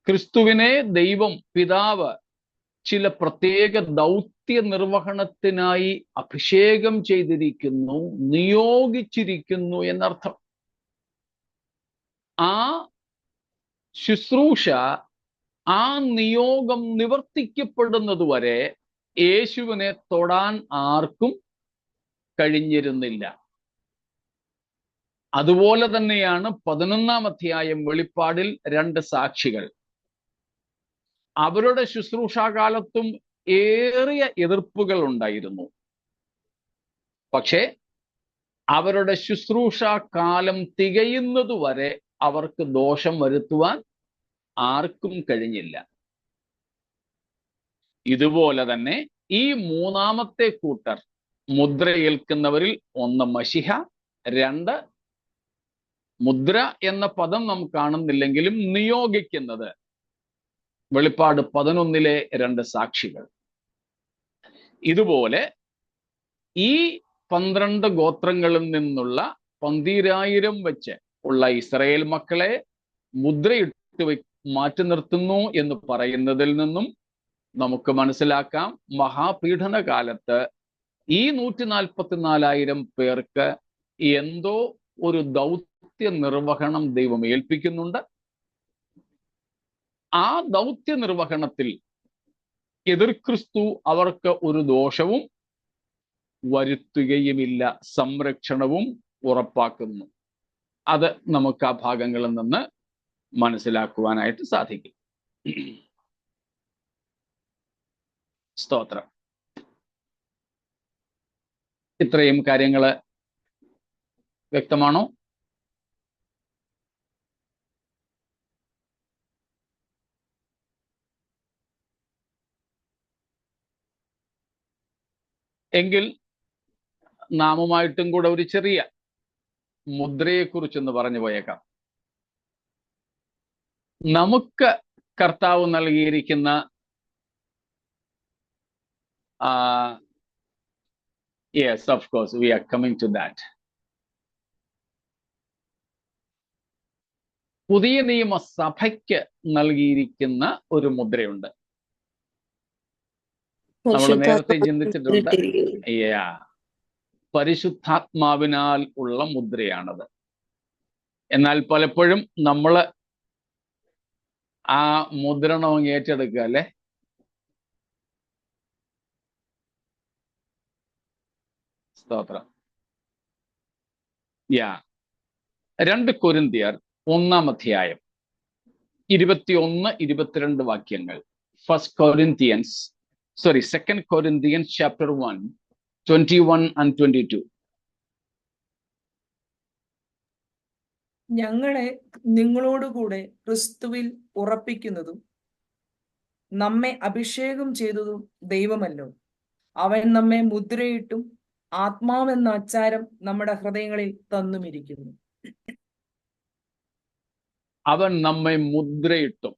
A: ക്രിസ്തുവിനെ ദൈവം പിതാവ് ചില പ്രത്യേക ദൗത്യ നിർവഹണത്തിനായി അഭിഷേകം ചെയ്തിരിക്കുന്നു, നിയോഗിച്ചിരിക്കുന്നു എന്നർത്ഥം. ആ ശുശ്രൂഷ, ആ നിയോഗം നിവർത്തിക്കപ്പെടുന്നതുവരെ യേശുവിനെ തൊടാൻ ആർക്കും കഴിഞ്ഞിരുന്നില്ല. അതുപോലെ തന്നെയാണ് 11-ാം അധ്യായം വെളിപ്പാടിൽ 2 സാക്ഷികൾ. അവരുടെ ശുശ്രൂഷാകാലത്തും ഏറിയ എതിർപ്പുകൾ ഉണ്ടായിരുന്നു. പക്ഷേ അവരുടെ ശുശ്രൂഷാകാലം തികയുന്നതുവരെ അവർക്ക് ദോഷം വരുത്തുവാൻ ആർക്കും കഴിഞ്ഞില്ല. ഇതുപോലെ തന്നെ ഈ 3-ാമത്തെ കൂട്ടർ മുദ്രയേൽക്കുന്നവരിൽ 1 മശിഹ, 2 മുദ്ര എന്ന പദം നാം കാണുന്നില്ലെങ്കിലും നിയോഗിക്കുന്നത് വെളിപ്പാട് 11-ലെ 2 സാക്ഷികൾ. ഇതുപോലെ ഈ 12 ഗോത്രങ്ങളിൽ നിന്നുള്ള 12,000 വെച്ച് ഉള്ള ഇസ്രായേൽ മക്കളെ മുദ്രയിട്ട് മാറ്റി നിർത്തുന്നു എന്ന് പറയുന്നതിൽ നിന്നും നമുക്ക് മനസ്സിലാക്കാം, മഹാപീഡന കാലത്ത് ഈ 144,000 പേർക്ക് എന്തോ ഒരു ദൗത്യ നിർവഹണം ദൈവം ഏൽപ്പിക്കുന്നുണ്ട്. ആ ദൗത്യ നിർവഹണത്തിൽ എതിർ ക്രിസ്തു അവർക്ക് ഒരു ദോഷവും വരുത്തുകയുമില്ല, സംരക്ഷണവും ഉറപ്പാക്കുന്നു. അത് നമുക്ക് ആ ഭാഗങ്ങളിൽ നിന്ന് മനസ്സിലാക്കുവാനായിട്ട് സാധിക്കും. സ്തോത്രം. ഇത്രയും കാര്യങ്ങൾ വ്യക്തമാണോ? എങ്കിൽ നാമുമായിട്ടും കൂടെ ഒരു ചെറിയ മുദ്രയെക്കുറിച്ചൊന്ന് പറഞ്ഞു പോയേക്കാം. നമുക്ക് കർത്താവ് നൽകിയിരിക്കുന്ന yes, of course, we are coming to that. പുതിയ നിയമസഭയ്ക്ക് നൽകിയിരിക്കുന്ന ഒരു മുദ്രയുണ്ട്. നമ്മൾ നേരത്തെ ചിന്തിച്ചിട്ടുണ്ട്. പരിശുദ്ധാത്മാവിനാൽ ഉള്ള മുദ്രയാണത്. എന്നാൽ പലപ്പോഴും നമ്മൾ ആ മുദ്രണം ഏറ്റെടുക്കുക അല്ലേ? സ്തോത്രം. 2 കൊരിന്ത്യർ 1-ാം അധ്യായം 21-22 വാക്യങ്ങൾ. 2 Corinthians chapter 1, 21 and 22.
D: ഞങ്ങളെ നിങ്ങളോടുകൂടെ ക്രിസ്തുവിൽ ഉറപ്പിക്കുന്നതും നമ്മെ അഭിഷേകം ചെയ്തതും ദൈവമല്ലോ. അവൻ നമ്മെ മുദ്രയിട്ടും ആത്മാവെന്ന അച്ചാരം നമ്മുടെ ഹൃദയങ്ങളിൽ തന്നുമിരിക്കുന്നു.
A: അവൻ നമ്മെ മുദ്രയിട്ടും.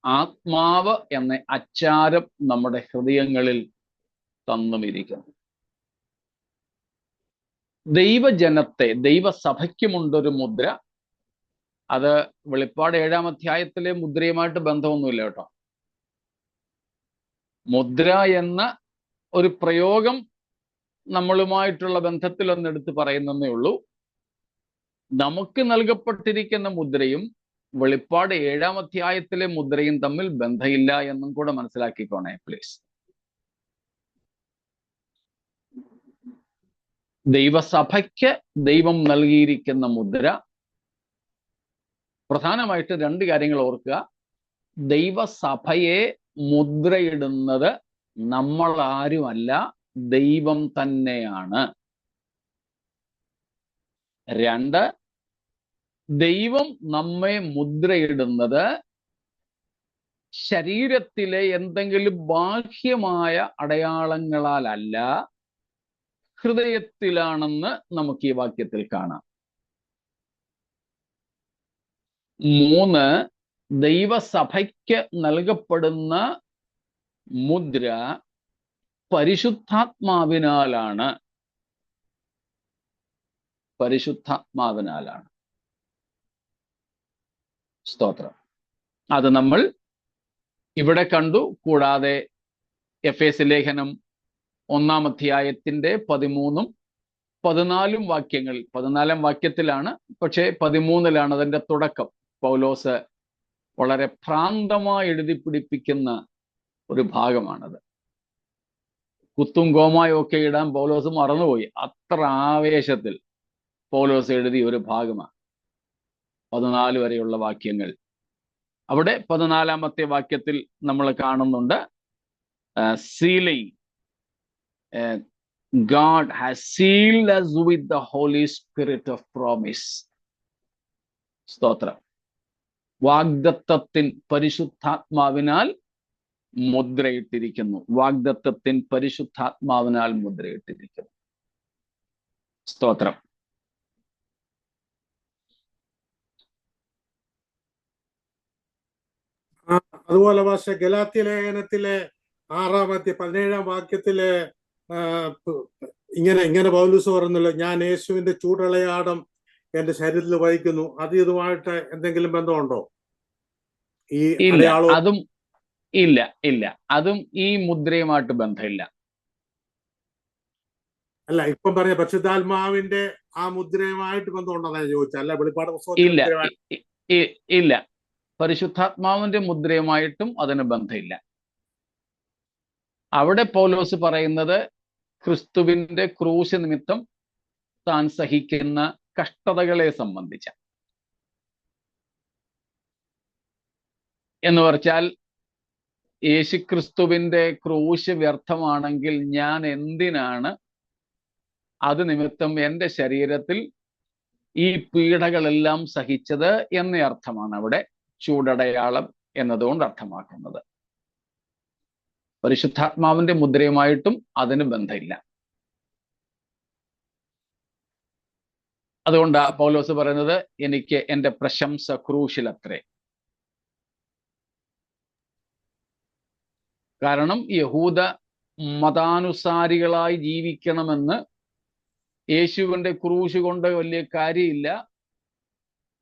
A: ആത്മാവ് എന്ന അച്ചാരം നമ്മുടെ ഹൃദയങ്ങളിൽ തന്നുമിരിക്കുന്നു. ദൈവജനത്തെ, ദൈവസഭയ്ക്കുമുണ്ടൊരു മുദ്ര. അത് വെളിപ്പാട് 7-ാം അധ്യായത്തിലെ മുദ്രയുമായിട്ട് ബന്ധമൊന്നുമില്ല കേട്ടോ. മുദ്ര എന്ന ഒരു പ്രയോഗം നമ്മളുമായിട്ടുള്ള ബന്ധത്തിൽ ഒന്നെടുത്ത് പറയുന്നതേ ഉള്ളൂ. നമുക്ക് നൽകപ്പെട്ടിരിക്കുന്ന മുദ്രയും വെളിപ്പാട് 7-ാം അധ്യായത്തിലെ മുദ്രയും തമ്മിൽ ബന്ധമില്ല എന്നും കൂടെ മനസ്സിലാക്കിക്കോണേ പ്ലീസ്. ദൈവസഭയ്ക്ക് ദൈവം നൽകിയിരിക്കുന്ന മുദ്ര, പ്രധാനമായിട്ട് 2 കാര്യങ്ങൾ ഓർക്കുക. ദൈവസഭയെ മുദ്രയിടുന്നത് നമ്മൾ ആരുമല്ല, ദൈവം തന്നെയാണ്. 2, ദൈവം നമ്മെ മുദ്രയിടുന്നത് ശരീരത്തിലെ എന്തെങ്കിലും ബാഹ്യമായ അടയാളങ്ങളാലല്ല, ഹൃദയത്തിലാണെന്ന് നമുക്ക് ഈ വാക്യത്തിൽ കാണാം. 3, ദൈവസഭയ്ക്ക് നൽകപ്പെടുന്ന മുദ്ര പരിശുദ്ധാത്മാവിനാലാണ്. പരിശുദ്ധാത്മാവിനാലാണ്. സ്തോത്രം. അത് നമ്മൾ ഇവിടെ കണ്ടു. കൂടാതെ എഫേസ്യ ലേഖനം 1-ാം അധ്യായത്തിന്റെ 13-ഉം 14-ഉം വാക്യങ്ങൾ, 14-ാം വാക്യത്തിലാണ്, പക്ഷേ 13-ലാണ് അതിന്റെ തുടക്കം. പൗലോസ് വളരെ ഭ്രാന്തമായി എഴുതി പിടിപ്പിക്കുന്ന ഒരു ഭാഗമാണത്. കുത്തും കോമായും ഒക്കെ ഇടാൻ പൗലോസ് മറന്നുപോയി. അത്ര ആവേശത്തിൽ പൗലോസ് എഴുതിയ ഒരു ഭാഗമാണ് 14 വരെയുള്ള വാക്യങ്ങൾ. അവിടെ 14-ാമത്തെ വാക്യത്തിൽ നമ്മൾ കാണുന്നുണ്ട്, ceiling. God has sealed us with the Holy Spirit of promise. സ്തോത്രം. വാഗ്ദത്തത്തിൻ പരിശുദ്ധാത്മാവിനാൽ മുദ്രയിട്ടിരിക്കുന്നു. വാഗ്ദത്തത്തിൻ പരിശുദ്ധാത്മാവിനാൽ മുദ്രയിട്ടിരിക്കുന്നു. സ്തോത്രം.
H: അതുപോലെ പക്ഷെ ഗലാത്യ ലേഖനത്തിലെ 6-ാം അധ്യായം 17-ാം വാക്യത്തിലെ ഇങ്ങനെ പൗലോസ് പറയുന്നല്ലോ, ഞാൻ യേശുവിന്റെ ചൂടളയാടം എന്റെ ശരീരത്തിൽ വഹിക്കുന്നു. അത് ഇതുമായിട്ട് എന്തെങ്കിലും ബന്ധമുണ്ടോ? ഈ
A: അതും ഇല്ല, അതും ഈ മുദ്രയുമായിട്ട് ബന്ധമില്ല.
H: അല്ല, ഇപ്പം പറഞ്ഞ പരിശുദ്ധാത്മാവിന്റെ ആ മുദ്രയുമായിട്ട് ബന്ധമുണ്ടെന്നാണ് ചോദിച്ചത്. അല്ല, വെളിപ്പാട്
A: ഇല്ല, പരിശുദ്ധാത്മാവിന്റെ മുദ്രയുമായിട്ടും അതിന് ബന്ധമില്ല. അവിടെ പൗലോസ് പറയുന്നത് ക്രിസ്തുവിന്റെ ക്രൂശ് നിമിത്തം താൻ സഹിക്കുന്ന കഷ്ടതകളെ സംബന്ധിച്ച. എന്ന് പറഞ്ഞാൽ യേശുക്രിസ്തുവിന്റെ ക്രൂശ് വ്യർത്ഥമാണെങ്കിൽ ഞാൻ എന്തിനാണ് അത് നിമിത്തം എൻ്റെ ശരീരത്തിൽ ഈ പീഡകളെല്ലാം സഹിച്ചത് എന്ന അർത്ഥമാണ് അവിടെ ചൂടടയാളം എന്നതുകൊണ്ട് അർത്ഥമാക്കുന്നത്. പരിശുദ്ധാത്മാവിന്റെ മുദ്രയുമായിട്ടും അതിന് ബന്ധമില്ല. അതുകൊണ്ടാ പൗലോസ് പറയുന്നത്, എനിക്ക് എൻ്റെ പ്രശംസ ക്രൂശിലത്രേ. കാരണം യഹൂദ മതാനുസാരികളായി ജീവിക്കണമെന്ന് യേശുവിന്റെ ക്രൂശ് കൊണ്ട് വലിയ കാര്യമില്ല.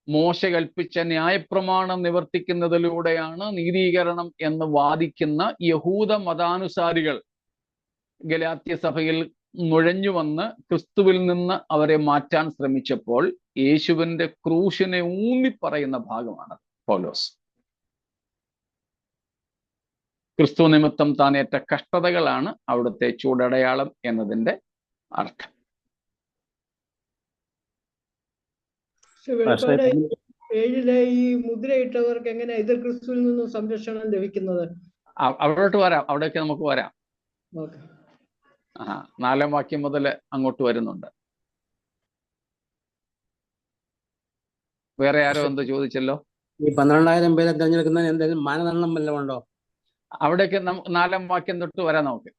A: മോശ കൽപ്പിച്ച ന്യായപ്രമാണം നിവർത്തിക്കുന്നതിലൂടെയാണ് നീതീകരണം എന്ന് വാദിക്കുന്ന യഹൂദ മതാനുസാരികൾ ഗലാത്യ സഭയിൽ നുഴഞ്ഞു വന്ന് ക്രിസ്തുവിൽ നിന്ന് അവരെ മാറ്റാൻ ശ്രമിച്ചപ്പോൾ യേശുവിന്റെ ക്രൂശിനെ ഊന്നിപ്പറയുന്ന ഭാഗമാണ് പൗലോസ്. ക്രിസ്തു നിമിത്തം താൻ ഏറ്റ കഷ്ടതകളാണ് അവിടുത്തെ ചൂടടയാളം എന്നതിന്റെ അർത്ഥം.
F: വെളിപ്പാട് 7-ലെ ഈ മുദ്രയിട്ടവർക്ക് എങ്ങനെ എതിർ ക്രിസ്തുവിൽ നിന്നും സംരക്ഷണം ലഭിക്കുന്നത്?
A: അവിടോട്ട് വരാം, അവിടേക്ക് നമുക്ക് വരാം. 4-ാം വാക്യം മുതൽ അങ്ങോട്ട് വരുന്നുണ്ട്. വേറെ ആരോ എന്തോ ചോദിച്ചല്ലോ.
E: ഈ 12,000 പേരെ തിരഞ്ഞെടുക്കുന്നതിന് എന്തെങ്കിലും മാനദണ്ഡം വല്ലതും ഉണ്ടോ?
A: അവിടേക്ക് 4-ാം വാക്യം തൊട്ട് വരാം നമുക്ക്.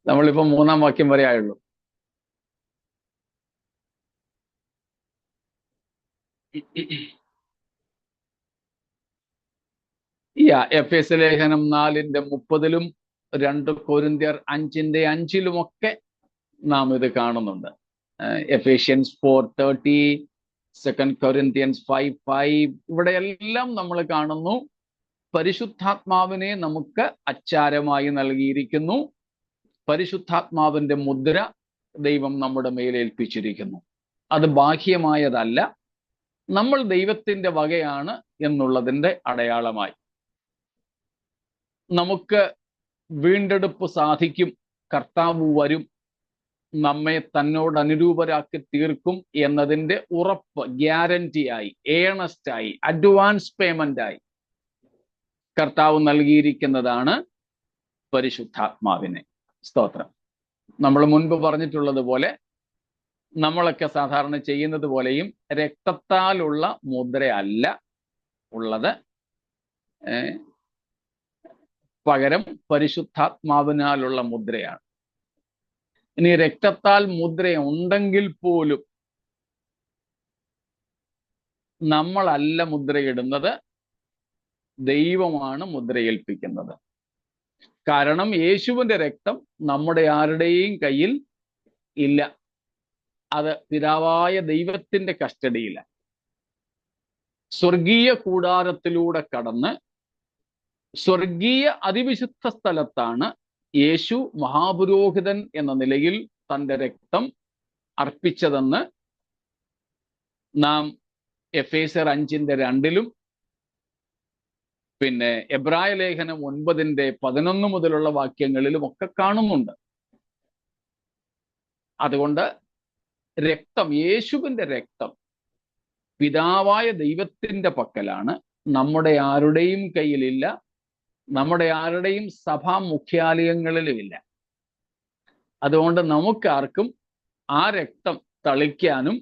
A: നമ്മളിപ്പോ 3-ാം വാക്യം വരെ ആയുള്ളൂ. എഫേസ്യ ലേഖനം 4:30 2 കൊരിന്ത്യർ 5:5 നാം ഇത് കാണുന്നുണ്ട്. എഫേഷ്യൻസ് 4:30, 2 കൊരിന്ത്യൻസ് 5:5 ഇവിടെയെല്ലാം നമ്മൾ കാണുന്നു പരിശുദ്ധാത്മാവിനെ നമുക്ക് അച്ചാരമായി നൽകിയിരിക്കുന്നു. പരിശുദ്ധാത്മാവിന്റെ മുദ്ര ദൈവം നമ്മുടെ മേലേൽപ്പിച്ചിരിക്കുന്നു. അത് ബാഹ്യമായതല്ല, നമ്മൾ ദൈവത്തിന്റെ വകയാണ് എന്നുള്ളതിന്റെ അടയാളമായി. നമുക്ക് വീണ്ടെടുപ്പ് സാധിക്കും, കർത്താവ് വരും, നമ്മെ തന്നോട് അനുരൂപരാക്കി തീർക്കും എന്നതിന്റെ ഉറപ്പ്, ഗ്യാരന്റിയായി, ഏണസ്റ്റായി, അഡ്വാൻസ് പേയ്മെന്റായി കർത്താവ് നൽകിയിരിക്കുന്നതാണ് പരിശുദ്ധാത്മാവിനെ. സ്തോത്രം. നമ്മൾ മുൻപ് പറഞ്ഞിട്ടുള്ളത് പോലെ, നമ്മളൊക്കെ സാധാരണ ചെയ്യുന്നത് പോലെയും രക്തത്താലുള്ള മുദ്രയല്ല ഉള്ളത്, പകരം പരിശുദ്ധാത്മാവിനാലുള്ള മുദ്രയാണ്. ഇനി രക്തത്താൽ മുദ്ര ഉണ്ടെങ്കിൽ പോലും നമ്മളല്ല മുദ്രയിടുന്നത്, ദൈവമാണ് മുദ്രയേൽപ്പിക്കുന്നത്. കാരണം യേശുവിന്റെ രക്തം നമ്മുടെ ആരുടെയും കയ്യിൽ ഇല്ല, അത് പിതാവായ ദൈവത്തിന്റെ കസ്റ്റഡിയില്ല. സ്വർഗീയ കൂടാരത്തിലൂടെ കടന്ന് സ്വർഗീയ അതിവിശുദ്ധ സ്ഥലത്താണ് യേശു മഹാപുരോഹിതൻ എന്ന നിലയിൽ തന്റെ രക്തം അർപ്പിച്ചതെന്ന് നാം എഫേസ്യർ 5:2 പിന്നെ എബ്രായ ലേഖനം 9:11 മുതലുള്ള വാക്യങ്ങളിലും ഒക്കെ കാണുന്നുണ്ട്. അതുകൊണ്ട് രക്തം, യേശുവിന്റെ രക്തം പിതാവായ ദൈവത്തിന്റെ പക്കലാണ്, നമ്മുടെ ആരുടെയും കയ്യിലില്ല, നമ്മുടെ ആരുടെയും സഭാ മുഖ്യാലയങ്ങളിലുമില്ല. അതുകൊണ്ട് നമുക്കാർക്കും ആ രക്തം തളിക്കാനും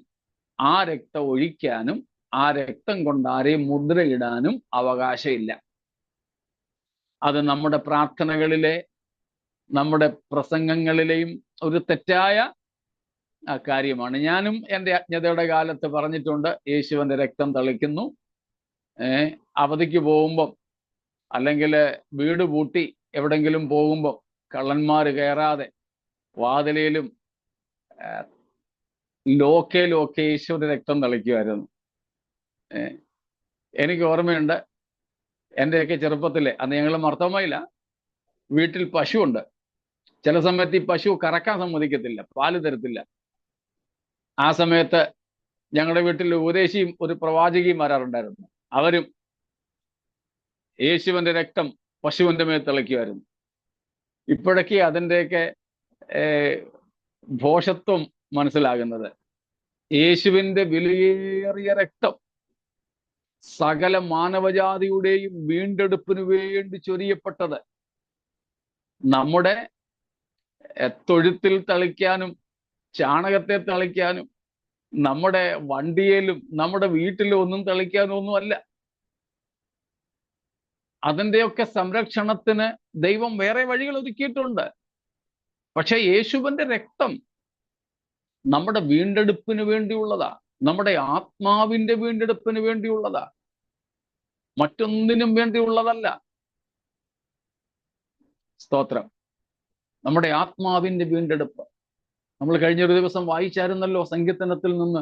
A: ആ രക്തം ഒഴിക്കാനും ആ രക്തം കൊണ്ട് ആരെയും മുദ്രയിടാനും അവകാശമില്ല. അത് നമ്മുടെ പ്രാർത്ഥനകളിലെ, നമ്മുടെ പ്രസംഗങ്ങളിലെയും ഒരു തെറ്റായ കാര്യമാണ്. ഞാനും എൻ്റെ അജ്ഞതയുടെ കാലത്ത് പറഞ്ഞിട്ടുണ്ട്, യേശുവിന്റെ രക്തം തളിക്കുന്നു. അവധിക്ക് പോകുമ്പം അല്ലെങ്കിൽ വീട് പൂട്ടി എവിടെങ്കിലും പോകുമ്പോൾ കള്ളന്മാർ കയറാതെ വാതിലയിലും ലോക്കയിലും ഒക്കെ യേശുവിന്റെ രക്തം തളിക്കുമായിരുന്നു. എനിക്ക് ഓർമ്മയുണ്ട്, എൻ്റെയൊക്കെ ചെറുപ്പത്തിലെ, അന്ന് ഞങ്ങൾ മർത്തോമയില്ല, വീട്ടിൽ പശുവുണ്ട്. ചില സമയത്ത് ഈ പശു കറക്കാൻ സമ്മതിക്കത്തില്ല, പാല് തരത്തില്ല. ആ സമയത്ത് ഞങ്ങളുടെ വീട്ടിൽ ഉപദേശിയും ഒരു പ്രവാചകിയും വരാറുണ്ടായിരുന്നു. അവരും യേശുവിന്റെ രക്തം പശുവിന്റെ മേൽ തിളയ്ക്കുമായിരുന്നു. ഇപ്പോഴൊക്കെ അതിൻ്റെയൊക്കെ ഭോഷത്വം മനസ്സിലാകുന്നത്. യേശുവിന്റെ വിലയേറിയ രക്തം സകല മാനവജാതിയുടെയും വീണ്ടെടുപ്പിനു വേണ്ടി ചൊരിയപ്പെട്ടത് നമ്മുടെ തൊഴുത്തിൽ തളിക്കാനും ചാണകത്തെ തളിക്കാനും നമ്മുടെ വണ്ടിയിലും നമ്മുടെ വീട്ടിലും ഒന്നും തളിക്കാനും ഒന്നുമല്ല. അതിൻ്റെയൊക്കെ സംരക്ഷണത്തിന് ദൈവം വേറെ വഴികൾ ഒരുക്കിയിട്ടുണ്ട്. പക്ഷെ യേശുവിന്റെ രക്തം നമ്മുടെ വീണ്ടെടുപ്പിന് വേണ്ടിയുള്ളതാ, നമ്മുടെ ആത്മാവിന്റെ വീണ്ടെടുപ്പിന് വേണ്ടിയുള്ളതാ, മറ്റൊന്നിനും വേണ്ടിയുള്ളതല്ല. സ്തോത്രം. നമ്മുടെ ആത്മാവിന്റെ വീണ്ടെടുപ്പ് നമ്മൾ കഴിഞ്ഞൊരു ദിവസം വായിച്ചായിരുന്നല്ലോ. സങ്കീർത്തനത്തിൽ നിന്ന്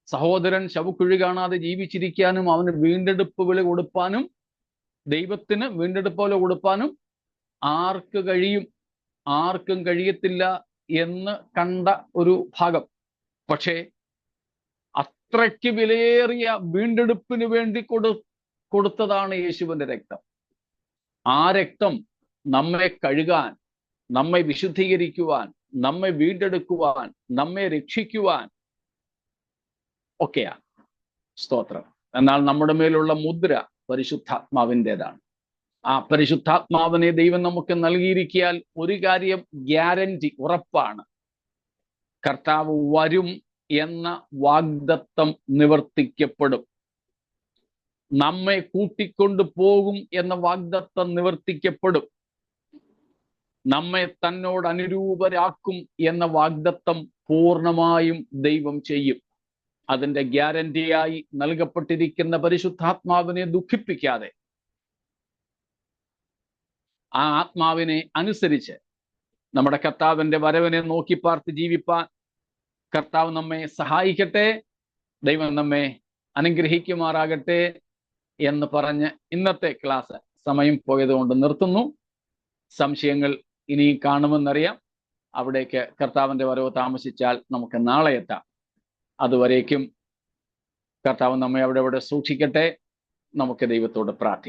A: സഹോദരൻ ശവക്കുഴി കാണാതെ ജീവിച്ചിരിക്കാനും അവന് വീണ്ടെടുപ്പ് വില കൊടുപ്പാനും, ദൈവത്തിന് വീണ്ടെടുപ്പ് വില കൊടുപ്പാനും ആർക്ക് കഴിയും? ആർക്കും കഴിയത്തില്ല എന്ന് കണ്ട ഒരു ഭാഗം. പക്ഷേ അത്രയ്ക്ക് വിലയേറിയ വീണ്ടെടുപ്പിന് വേണ്ടി കൊടുത്തതാണ് യേശുവിന്റെ രക്തം. ആ രക്തം നമ്മെ കഴുകാൻ, നമ്മെ വിശുദ്ധീകരിക്കുവാൻ, നമ്മെ വീണ്ടെടുക്കുവാൻ, നമ്മെ രക്ഷിക്കുവാൻ ഒക്കെയാ. സ്തോത്രം. എന്നാൽ നമ്മുടെ മേലുള്ള മുദ്ര പരിശുദ്ധാത്മാവിൻ്റെതാണ്. ആ പരിശുദ്ധാത്മാവിനെ ദൈവം നമുക്ക് നൽകിയിരിക്കിയാൽ ഒരു കാര്യം ഗ്യാരണ്ടി, ഉറപ്പാണ്. കർത്താവ് വരും എന്ന വാഗ്ദത്തം നിവർത്തിക്കപ്പെടും. നമ്മെ കൂട്ടിക്കൊണ്ടു പോകും എന്ന വാഗ്ദത്തം നിവർത്തിക്കപ്പെടും. നമ്മെ തന്നോട് അനുരൂപരാക്കും എന്ന വാഗ്ദത്തം പൂർണ്ണമായും ദൈവം ചെയ്യും. അതിന്റെ ഗ്യാരണ്ടിയായി നൽകപ്പെട്ടിരിക്കുന്ന പരിശുദ്ധാത്മാവിനെ ദുഃഖിപ്പിക്കാതെ ആ ആത്മാവിനെ അനുസരിച്ച് നമ്മുടെ കർത്താവിന്റെ വരവിനെ നോക്കി പാർത്ത് ജീവിപ്പാൻ കർത്താവ് നമ്മെ സഹായിക്കട്ടെ. ദൈവം നമ്മെ അനുഗ്രഹിക്കുമാറാകട്ടെ എന്ന് പറഞ്ഞ് ഇന്നത്തെ ക്ലാസ് സമയം പോയതുകൊണ്ട് നിർത്തുന്നു. സംശയങ്ങൾ ഇനി കാണുമെന്നറിയാം. അവിടേക്ക് കർത്താവിന്റെ വരവ് താമസിച്ചാൽ നമുക്ക് നാളെ എത്താം. അതുവരേക്കും കർത്താവ് നമ്മെ അവിടെ സൂക്ഷിക്കട്ടെ. നമുക്ക് ദൈവത്തോട് പ്രാർത്ഥിക്കാം.